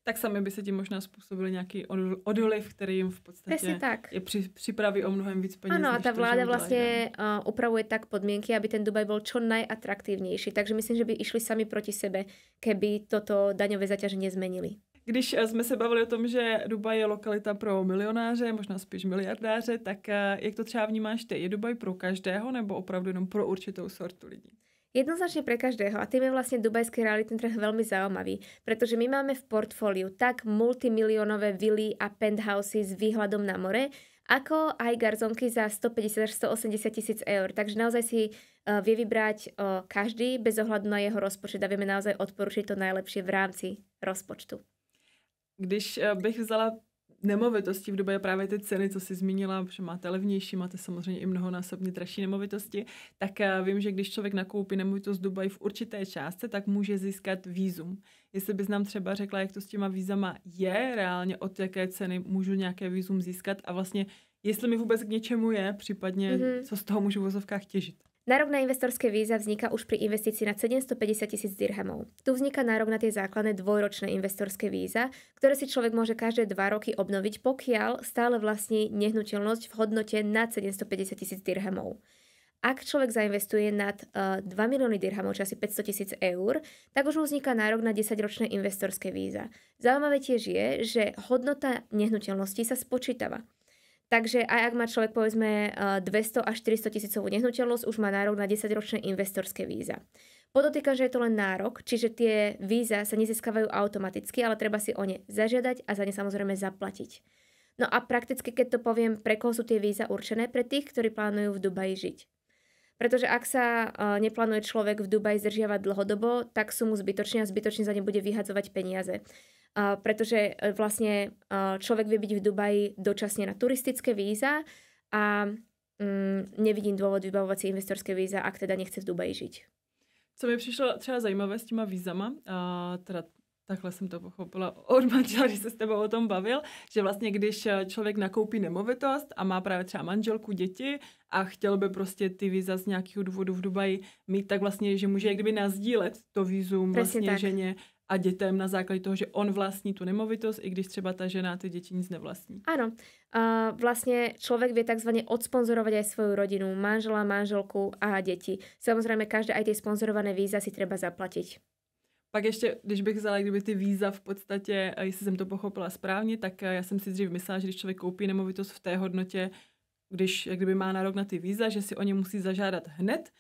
Tak sami by se tím možná způsobili nějaký odliv, který jim v podstatě je připraví o mnohem víc peněz. Áno, a tá vláda vlastne upravuje tak podmienky, aby ten Dubaj bol čo najatraktívnejší. Takže myslím, že by išli sami proti sebe, keby toto daňové zaťaženie zmenili. Když jsme se bavili o tom, že Dubaj je lokalita pro milionáře, možná spíš miliardáře, tak jak to třeba vnímáš ty? Je Dubaj pro každého nebo opravdu jenom pro určitou sortu lidí? Jednoznačne pre každého a tým je vlastne dubajský realitný trh veľmi zaujímavý, pretože my máme v portfóliu tak multimiliónové vily a penthousey s výhľadom na more, ako aj garzonky za 150 až 180 tisíc eur. Takže naozaj si vie vybrať každý bez ohľadu na jeho rozpočet a vieme naozaj odporučiť to najlepšie v rámci rozpočtu. Když bych vzala nemovitosti v Dubaji, právě ty ceny, co jsi zmínila, že máte levnější, máte samozřejmě i mnohonásobně dražší nemovitosti, tak vím, že když člověk nakoupí nemovitost v Dubaji v určité částce, tak může získat vízum. Jestli bys nám třeba řekla, jak to s těma vízama je, reálně od jaké ceny můžu nějaké vízum získat a vlastně jestli mi vůbec k něčemu je, případně co z toho můžu v vozovkách těžit. Nárok na investorské víza vzniká už pri investícii nad 750 000 dirhamov. Tu vzniká nárok na tie základné dvojročné investorské víza, ktoré si človek môže každé 2 roky obnoviť, pokiaľ stále vlastní nehnuteľnosť v hodnote nad 750 000 dirhamov. Ak človek zainvestuje nad 2 milióny dirhamov, či asi 500 000 eur, tak už mu vzniká nárok na 10-ročné investorské víza. Zaujímavé tiež je, že hodnota nehnuteľnosti sa spočítava. Takže aj ak má človek povedzme 200 až 400 tisícovú nehnuteľnosť, už má nárok na 10-ročné investorské víza. Podotýkam, že je to len nárok, čiže tie víza sa nezískavajú automaticky, ale treba si o ne zažiadať a za ne samozrejme zaplatiť. No a prakticky, keď to poviem, pre koho sú tie víza určené? Pre tých, ktorí plánujú v Dubaji žiť. Pretože ak sa neplánuje človek v Dubaji zdržiavať dlhodobo, tak sú mu zbytočne a zbytočne za ne bude vyhadzovať peniaze. Pretože vlastne človek vie byť v Dubaji dočasne na turistické víza a nevidím dôvod vybavovať si investorské víza, ak teda nechce v Dubaji žiť. Co mi přišlo třeba zajímavé s těma vízama, teda takhle jsem to pochopila od manžela, že se s tebou o tom bavil, že vlastně když člověk nakoupí nemovitost a má právě třeba manželku, děti a chtěl by prostě ty víza z nějakého důvodu v Dubaji mít, tak vlastně, že může jak kdyby nazdílet to vízum vlastně ženě a dětem na základě toho, že on vlastní tu nemovitost, i když třeba ta žena ty děti nic nevlastní. Áno. Vlastne človek vie takzvané odsponzorovať aj svoju rodinu, manžela, manželku a deti. Samozrejme, každé aj tie sponzorované víza si treba zaplatiť. Pak ještě, když bych vzala kdyby ty víza v podstatě, jestli jsem to pochopila správně, tak já jsem si dřív myslela, že když člověk koupí nemovitost v té hodnotě, když jak kdyby má nárok na ty víza, že si o ně musí zažádat hned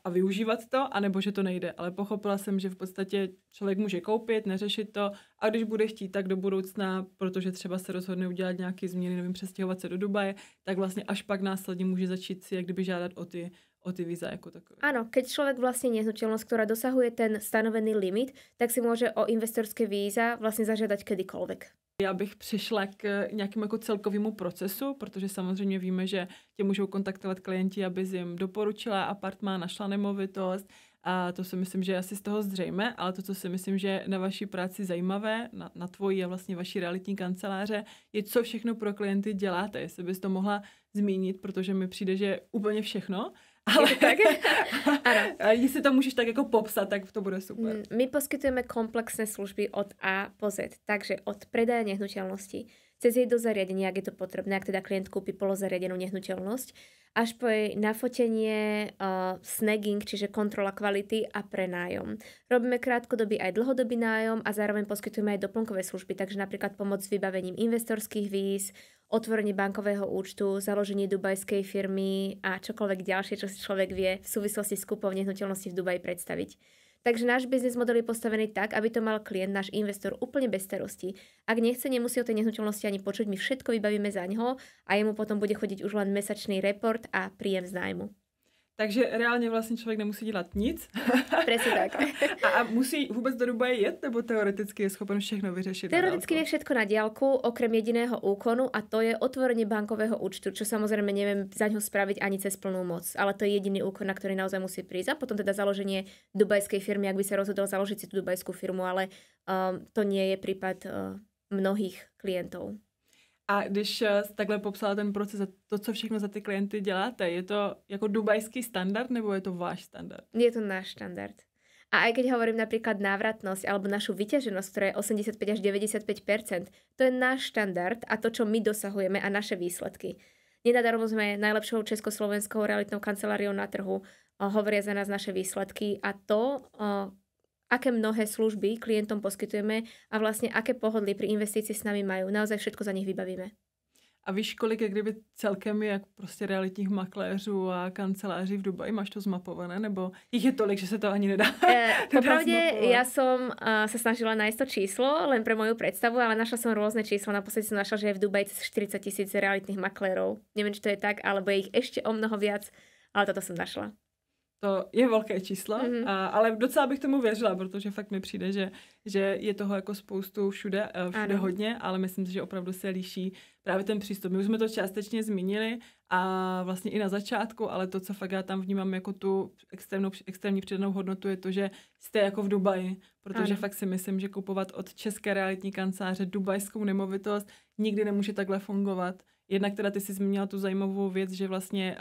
a využívat to, anebo že to nejde. Ale pochopila jsem, že v podstatě člověk může koupit, neřešit to a když bude chtít, tak do budoucna, protože třeba se rozhodne udělat nějaký změny, nevím, přestěhovat se do Dubaje, tak vlastně až pak následně může začít si jak kdyby žádat o ty víza jako takové. Áno, keď človek vlastní nehnuteľnosť, ktorá dosahuje ten stanovený limit, tak si môže o investorské víza vlastne zažiadať kedykoľvek. Já bych přišla k nějakému jako celkovému procesu, protože samozřejmě víme, že tě můžou kontaktovat klienti, aby jim doporučila apartmán, našla nemovitost. A to si myslím, že je asi z toho zřejmé, ale to, co si myslím, že je na vaší práci zajímavé, na tvojí a vlastně vaší realitní kanceláře, je, co všechno pro klienty děláte. Jestli bys to mohla zmínit, protože mi přijde, že úplně všechno. Ale tak, jestli to můžeš tak jako popsat, tak to bude super. My poskytujeme komplexné služby od A po Z, takže od predaja nehnuteľnosti, cez jej do zariadenia, ak je to potrebné, ak teda klient kúpi polozariadenú nehnuteľnosť, až po jej nafotenie, snagging, čiže kontrola kvality a prenájom. Robíme krátkodobý aj dlhodobý nájom a zároveň poskytujeme aj doplnkové služby, takže napríklad pomoc s vybavením investorských víz, otvorenie bankového účtu, založenie dubajskej firmy a čokoľvek ďalšie, čo si človek vie v súvislosti s kúpou nehnuteľnosti v Dubaji predstaviť. Takže náš biznis model je postavený tak, aby to mal klient, náš investor, úplne bez starostí. Ak nechce, nemusí o tej nehnuteľnosti ani počuť, my všetko vybavíme za ňoho a jemu potom bude chodiť už len mesačný report a príjem z nájmu. Takže reálně vlastně člověk nemusí dělat nic. Presne tak. A musí vůbec do Dubaje jet, nebo teoreticky je schopen všechno vyřešit? Teoreticky vie všetko na diaľku, okrem jediného úkonu a to je otvorenie bankového účtu, čo samozrejme neviem za ňo spraviť ani cez plnú moc, ale to je jediný úkon, na ktorý naozaj musí prísť. A potom teda založenie dubajskej firmy, ak by sa rozhodol založiť si tú dubajskú firmu, ale to nie je prípad mnohých klientov. A když takhle popsala ten proces a to, co všechno za ty klienty děláte, je to jako dubajský standard, nebo je to váš standard? Je to náš štandard. A aj keď hovorím napríklad návratnosť alebo našu vyťaženosť, ktorá je 85 až 95%, to je náš štandard a to, čo my dosahujeme a naše výsledky. Nenadarmo sme najlepšou československou realitnou kanceláriou na trhu, hovoria za nás naše výsledky a to, aké mnohé služby klientom poskytujeme a vlastne aké pohodlie pri investícii s nami majú. Naozaj všetko za nich vybavíme. A víš, kolik je kdyby celkem jak prostě realitních makléřů a kanceláří v Dubaji? Máš to zmapované? Nebo jich je tolik, že se to ani nedá? Popravde, ja som sa snažila nájsť to číslo, len pre moju predstavu, ale našla som rôzne čísla. Naposledy som našla, že je v Dubaji cez 40 000 realitných maklérov. Neviem, či to je tak, alebo je ich ešte o mnoho viac, ale toto som našla. To je velké číslo, ale docela bych tomu věřila, protože fakt mi přijde, že je toho jako spoustu všude hodně, ale myslím si, že opravdu se liší právě ten přístup. My už jsme to částečně zmínili a vlastně i na začátku, ale to, co fakt já tam vnímám jako tu extrémní přidanou hodnotu, je to, že jste jako v Dubaji, protože fakt si myslím, že kupovat od české realitní kanceláře dubajskou nemovitost nikdy nemůže takhle fungovat. Jednak teda ty jsi zmínila tu zajímavou věc, že vlastně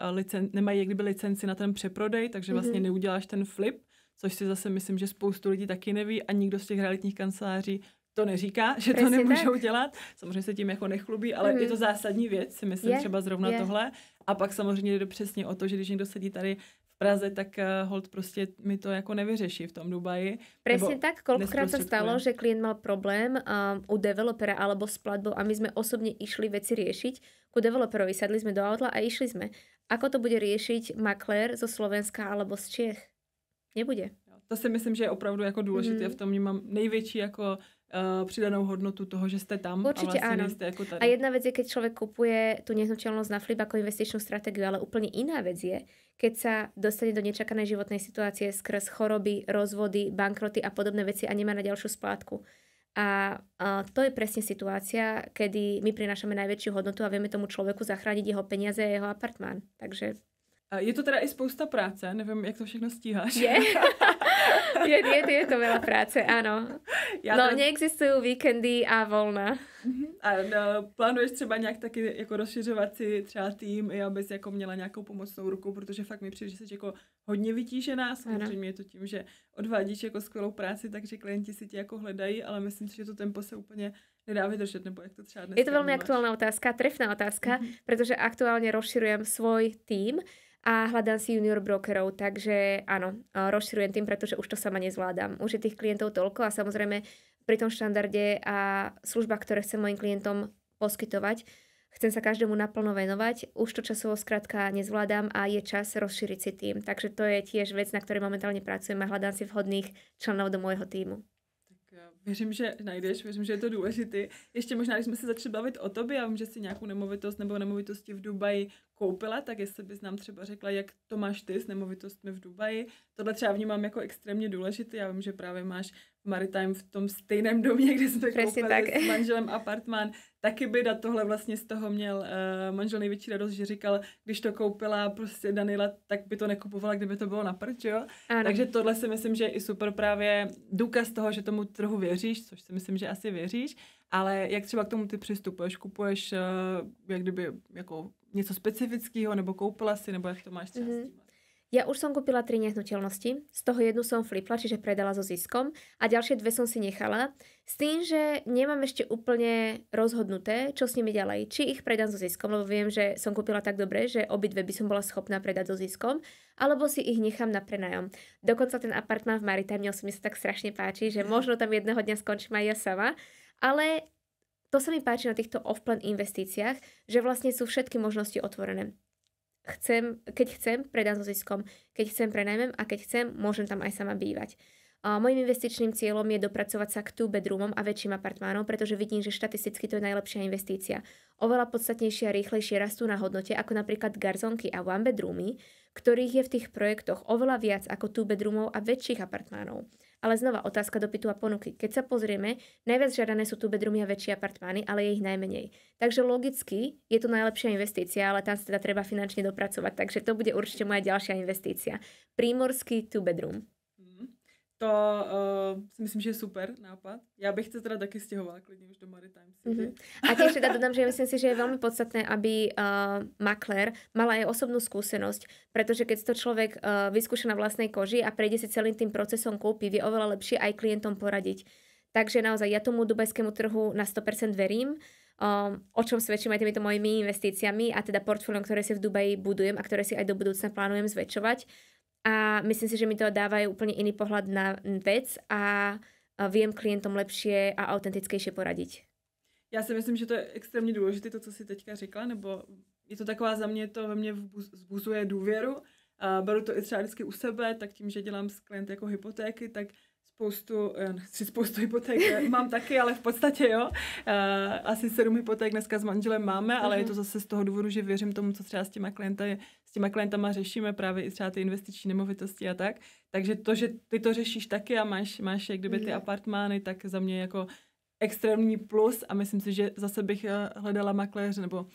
nemají jak kdyby licenci na ten přeprodej, takže vlastně neuděláš ten flip, což si zase myslím, že spoustu lidí taky neví a nikdo z těch realitních kanceláří to neříká, že to nemůžou dělat. Samozřejmě se tím jako nechlubí, ale je to zásadní věc, si myslím třeba zrovna tohle. A pak samozřejmě jde přesně o to, že když někdo sedí tady v Praze, tak hold prostě mi to jako nevyřeší v tom Dubaji. Presne tak, koľkokrát sa stalo, že klient mal problém u developera alebo s platbou a my sme osobne išli veci riešiť. Ku developerovi sadli sme do autla a išli sme. Ako to bude riešiť maklér zo Slovenska alebo z Čiech? Nebude. To si myslím, že je opravdu jako důležité. V tom mám největší jako přidanou hodnotu toho, že jste tam určite a vlastně áno. nejste jako tady. A jedna vec je, keď človek kupuje tú nehnuteľnosť na flip ako investičnú stratégiu, ale úplne iná vec je, keď sa dostane do nečakanej životnej situácie skrz choroby, rozvody, bankroty a podobné veci a nemá na ďalšiu splátku. A to je presne situácia, kedy my prinášame najväčšiu hodnotu a vieme tomu človeku zachrániť jeho peniaze a jeho apartmán. Takže... Je to teda i spousta práce, nevím, jak to všechno stíháš. Je to veľa práce, áno. Neexistujú víkendy a voľna. A plánuješ třeba nějak taky jako rozšiřovat si třeba tým, i abys jako měla nějakou pomocnou ruku, protože fakt mi přijde, že jsi jako hodně vytížená, samozřejmě je to tím, že odvádíš jako skvělou práci, takže klienti si tě jako hledají, ale myslím si, že to tempo se úplně nedá vydržet, nebo jak to třeba dneska. Je to veľmi aktuálna otázka, trefná otázka, pretože aktuálne rozširujem svoj tím a hľadám si junior brokerov, takže áno, rozširujem tým, pretože už to sama nezvládam. Už je tých klientov toľko a samozrejme pri tom štandarde a službách, ktoré chcem mojim klientom poskytovať, chcem sa každému naplno venovať. Už to časovo skrátka nezvládam a je čas rozšíriť si tým. Takže to je tiež vec, na ktorej momentálne pracujem a hľadám si vhodných členov do môjho týmu. Věřím, že najdeš, věřím, že je to důležité. Ještě možná, když jsme se začali bavit o tobě, já vím, že si nějakou nemovitost nebo nemovitosti v Dubaji koupila, tak jestli bys nám třeba řekla, jak to máš ty s nemovitostmi v Dubaji. Tohle třeba vnímám jako extrémně důležité. Já vím, že právě máš Maritime v tom stejném domě, kde jsme koupili s manželem apartmán. Taky by tohle vlastně z toho měl manžel největší radost, že říkal, když to koupila prostě Daniela, tak by to nekupovala, kdyby to bylo na prd, jo? Takže tohle si myslím, že je i super právě důkaz toho, že tomu trhu věříš, což si myslím, že asi věříš, ale jak třeba k tomu ty přistupuješ? Kupuješ jak kdyby jako něco specifického, nebo koupila si, nebo jak to máš třeba s tím? Ja už som kúpila 3 nehnuteľnosti, z toho jednu som flipla, čiže predala so ziskom a ďalšie 2 som si nechala s tým, že nemám ešte úplne rozhodnuté, čo s nimi ďalej. Či ich predám so ziskom, lebo viem, že som kúpila tak dobre, že obidve by som bola schopná predať so ziskom, alebo si ich nechám na prenajom. Dokonca ten apartmán v Maritime mi sa tak strašne páči, že možno tam jedného dňa skončím aj ja sama, ale to sa mi páči na týchto off-plan investíciách, že vlastne sú všetky možnosti otvorené. Keď chcem, predám so ziskom. Keď chcem, prenajmem a keď chcem, môžem tam aj sama bývať. Mojím investičným cieľom je dopracovať sa k 2-bedroomom a väčším apartmánom, pretože vidím, že štatisticky to je najlepšia investícia. Oveľa podstatnejšie a rýchlejšie rastú na hodnote ako napríklad garzonky a one-bedroomy, ktorých je v tých projektoch oveľa viac ako 2-bedroomov a väčších apartmánov. Ale znova otázka dopytu a ponuky. Keď sa pozrieme, najviac žiadané sú 2-bedroomy a väčšie apartmány, ale je ich najmenej. Takže logicky je to najlepšia investícia, ale tam sa teda treba finančne dopracovať. Takže to bude určite moja ďalšia investícia. Prímorský 2-bedroom. To si myslím, že je super nápad. Já bych se teda taky stěhovala klidně už do Maritime City. A tiež teda dodám, že myslím si, že je veľmi podstatné, aby maklér mal aj osobnú skúsenosť, pretože keď to človek vyskúša na vlastnej koži a prejde si celým tým procesom kúpy, vie oveľa lepšie aj klientom poradiť. Takže naozaj ja tomu dubajskému trhu na 100% verím, o čom svedčím aj týmito mojimi investíciami a teda portfóliom, ktoré si v Dubaji budujem a ktoré si aj do budúcna plánujem zväčšovať. A myslím si, že mi to dávajú úplne iný pohľad na vec a viem klientom lepšie a autentickejšie poradiť. Já si myslím, že to je extrémně důležité, to, co jsi teďka řekla, nebo je to taková za mě, to ve mně vzbuzuje důvěru. Beru to i třeba vždycky u sebe, tak tím, že dělám s klienty jako hypotéky, tak spoustu hypoték mám taky, ale v podstatě jo. Asi 7 hypoték dneska s manželem máme, ale je to zase z toho důvodu, že věřím tomu, co třeba s těma klientama řešíme, právě i třeba ty investiční nemovitosti a tak. Takže to, že ty to řešíš taky a máš jak kdyby ty apartmány, tak za mě jako extrémní plus a myslím si, že zase bych hledala makléře, nebo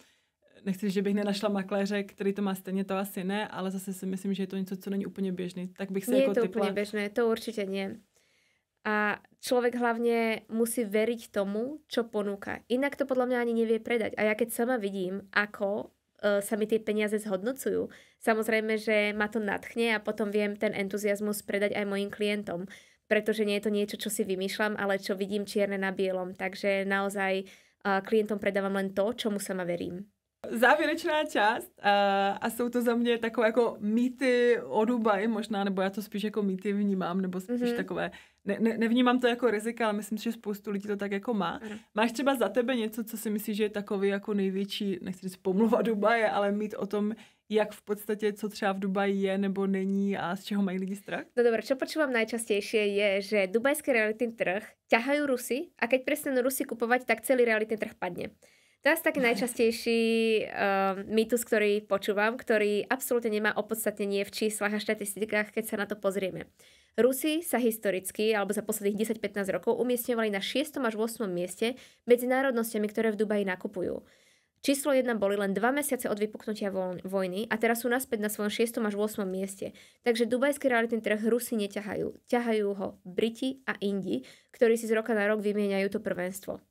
nechci, že bych nenašla makléře, který to má stejně, to asi ne, ale zase si myslím, že je to něco, co není úplně běžný. Tak bych se nie jako je to typla. úplne bežné, to určite nie. A človek hlavne musí veriť tomu, čo ponúka. Inak to podľa mňa ani nevie predať. A ja keď sama vidím, ako sa mi tie peniaze zhodnocujú, samozrejme, že ma to nadchne a potom viem ten entuziasmus predať aj mojim klientom. Pretože nie je to niečo, čo si vymýšľam, ale čo vidím čierne na bielom. Takže naozaj klientom predávam len to, čomu sama verím. Závěrečná část a jsou to za mě takové jako mýty o Dubaji možná, nebo já to spíš jako mýty vnímám, nebo spíš takové, nevnímám to jako rizika, ale myslím si, že spoustu lidí to tak jako má. Máš třeba za tebe něco, co si myslíš, že je takový jako největší, nechci říct pomluva Dubaje, ale mít o tom, jak v podstatě, co třeba v Dubaji je nebo není a z čeho mají lidi strach? No dobre, čo počúvam najčastejšie je, že dubajský realitný trh ťahajú Rusy a keď prestanú Rusy kupovať, tak celý realitný trh padne. To je taký najčastejší mýtus, ktorý počúvam, ktorý absolútne nemá opodstatnenie v číslach a štatistikách, keď sa na to pozrieme. Rusi sa historicky, alebo za posledných 10-15 rokov umiestňovali na 6. až 8. mieste medzi národnosťami, ktoré v Dubaji nakupujú. Číslo 1 boli len 2 mesiace od vypuknutia vojny a teraz sú naspäť na svojom 6. až 8. mieste. Takže dubajský realitný trh Rusi neťahajú. Ťahajú ho Briti a Indi, ktorí si z roka na rok vymieňajú to prvenstvo.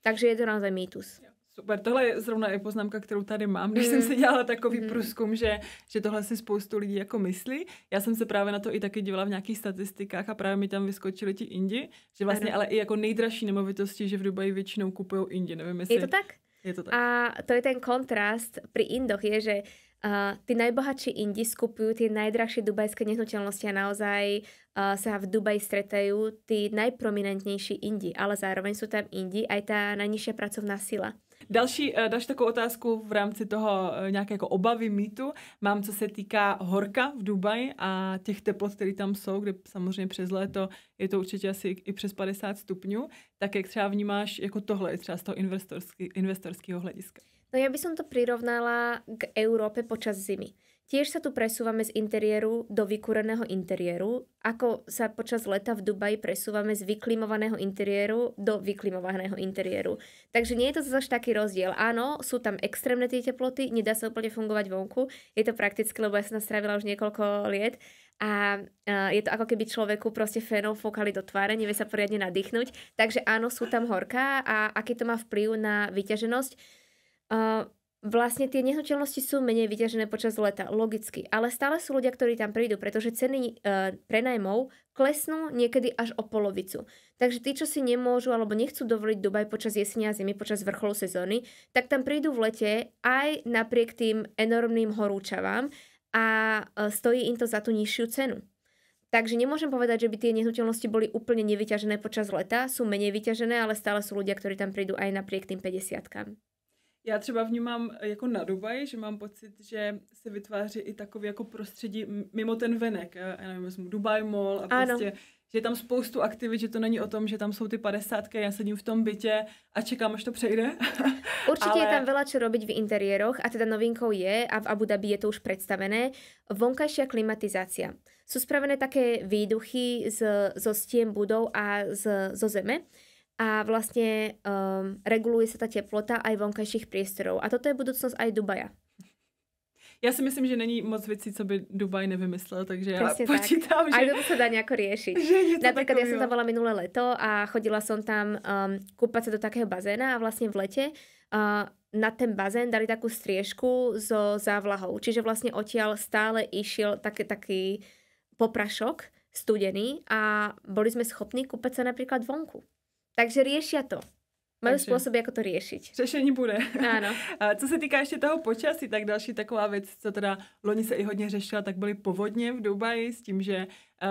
Takže je to naozaj mýtus. Super, tohle je zrovna i poznámka, kterou tady mám, když jsem si dělala takový průzkum, že tohle si spoustu lidí jako myslí. Já jsem se právě na to i taky dívala v nějakých statistikách a právě mi tam vyskočili ti Indi, že vlastně ale i jako nejdražší nemovitosti, že v Dubaji většinou kupují Indi, nevím jestli... Je to tak? Je to tak. A to je ten kontrast pri Indoch, je, že tí najbohatší Indi skupujú tie najdrahšie dubajské nehnuteľnosti a naozaj sa v Dubaji stretajú tí najprominentnejší Indi, ale zároveň sú tam Indi aj tá najnižšia pracovná sila. Další takovou otázku v rámci toho nějaké jako obavy, mýtu mám, co se týká horka v Dubaji a těch teplot, které tam jsou, kde samozřejmě přes léto je to určitě asi i přes 50 stupňů, tak jak třeba vnímáš jako tohle, třeba z toho investorského hlediska? No ja by som to prirovnala k Európe počas zimy. Tiež sa tu presúvame z interiéru do vykúreného interiéru, ako sa počas leta v Dubaji presúvame z vyklimovaného interiéru do vyklimovaného interiéru. Takže nie je to zase taký rozdiel. Áno, sú tam extrémne tie teploty, nedá sa úplne fungovať vonku. Je to praktické, lebo ja som strávila už niekoľko liet a je to ako keby človeku proste fénom fúkali do tváre, nevie sa poriadne nadýchnuť. Takže áno, sú tam horká a aký to má vplyv na vyťaženosť. Vlastne tie nehnuteľnosti sú menej vyťažené počas leta, logicky, ale stále sú ľudia, ktorí tam prídu, pretože ceny prenajmov klesnú niekedy až o polovicu. Takže tí, čo si nemôžu alebo nechcú dovoliť Dubaj počas jesene a zimy, počas vrcholu sezóny, tak tam prídu v lete aj napriek tým enormným horúčavám a stojí im to za tú nižšiu cenu. Takže nemôžem povedať, že by tie nehnuteľnosti boli úplne nevyťažené počas leta, sú menej vyťažené, ale stále sú ľudia, ktorí tam prídu aj napriek tým 50-kám. Já třeba vnímám jako na Dubaji, že mám pocit, že se vytváří i takový jako prostředí mimo ten venek. Já nevím, vezmu Dubai Mall a prostě, že je tam spoustu aktivit, že to není o tom, že tam jsou ty 50, já sedím v tom bytě a čekám, až to přejde. Určite je tam veľa čo robiť v interiéroch a teda novinkou je, a v Abu Dhabi je to už predstavené, vonkajšia klimatizácia. Sú spravené také výduchy zo stien budov a zo zeme. A vlastne reguluje sa tá teplota aj vonkajších priestorov. A toto je budúcnosť aj Dubaja. Já si myslím, že není moc věcí, co by Dubaj nevymyslel, takže presne ja počítam, tak. Aj toto sa dá nejako riešiť. Napríklad ja som tam bola minulé leto a chodila som tam kúpať sa do takého bazéna a vlastne v lete na ten bazén dali takú striežku so závlahou. Čiže vlastne odtiaľ stále išiel taký poprašok studený a boli sme schopní kúpať sa napríklad vonku. Takže riešia to. Majú spôsoby, ako to riešiť. Řešení bude. Áno. A co se týká ještě toho počasí, tak další taková věc, co teda loni se i hodně řešila, tak byly povodně v Dubaji s tím, že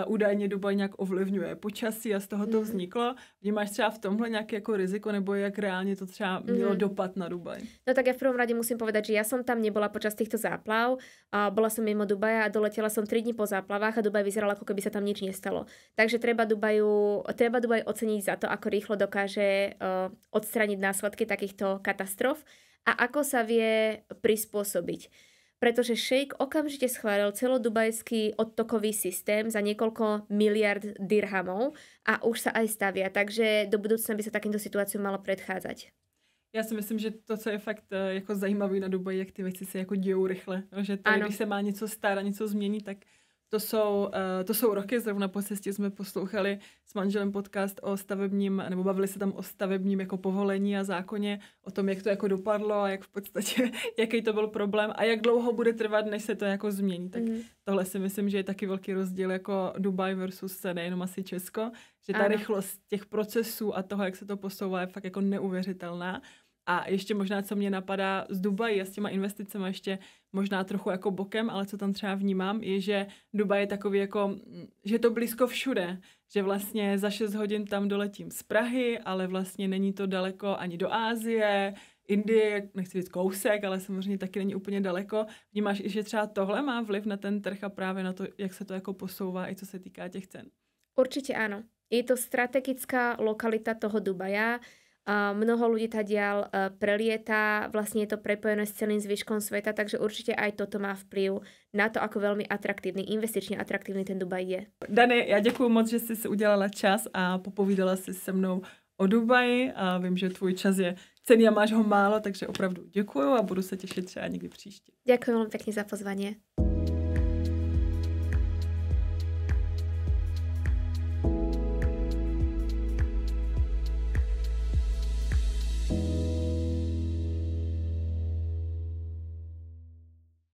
údajně Dubaj nějak ovlivňuje počasí a z toho to vzniklo. Vnímáš třeba v tomhle nějaké jako riziko, nebo jak reálně to třeba mělo dopad na Dubaj? No tak ja v prvom rade musím povedať, že ja som tam nebola počas týchto záplav. Bola som mimo Dubaja a doletela som 3 dní po záplavách a Dubaj vyzeral, ako keby sa tam nič nestalo. Takže treba Dubaj oceniť za to, ako rýchlo dokáže odstrániť následky takýchto katastrof a ako sa vie prispôsobiť. Pretože šejk okamžite schválil celodubajský odtokový systém za niekoľko miliard dirhamov a už sa aj stavia. Takže do budúcna by sa takýmto situáciám malo predchádzať. Já si myslím, že to, co je fakt jako zajímavé na Dubaji, jak ty věci se jako dějou rychle. Že tady, když se má něco stát a něco změnit, tak to jsou roky. Zrovna po cestě jsme poslouchali s manželem podcast o stavebním, nebo bavili se tam o stavebním jako povolení a zákoně, o tom, jak to jako dopadlo a jak v podstatě, jaký to byl problém a jak dlouho bude trvat, než se to jako změní. Tak tohle si myslím, že je taky velký rozdíl jako Dubaj versus nejenom asi Česko, že ta rychlost těch procesů a toho, jak se to posouvá, je fakt jako neuvěřitelná. A ještě možná, co mě napadá z Dubaji a s těma investicemi ještě možná trochu jako bokem, ale co tam třeba vnímám, je, že Dubaj je takový jako, že je to blízko všude, že vlastně za 6 hodin tam doletím z Prahy, ale vlastně není to daleko ani do Ázie, Indie, nechci říct kousek, ale samozřejmě taky není úplně daleko. Vnímáš i, že třeba tohle má vliv na ten trh a právě na to, jak se to jako posouvá, i co se týká těch cen? Určite áno. Je to strategická lokalita toho Dubaja. Mnoho ľudí tadiaľ prelieta, vlastne je to prepojené s celým zvyškom sveta, takže určite aj toto má vplyv na to, ako veľmi atraktívny, investične atraktívny ten Dubaj je. Dani, já děkuji moc, že jsi si udělala čas a popovídala si se mnou o Dubaji a vím, že tvůj čas je cenný a máš ho málo, takže opravdu děkuju a budu se těšit třeba někdy příště. Ďakujem veľmi pekne za pozvanie.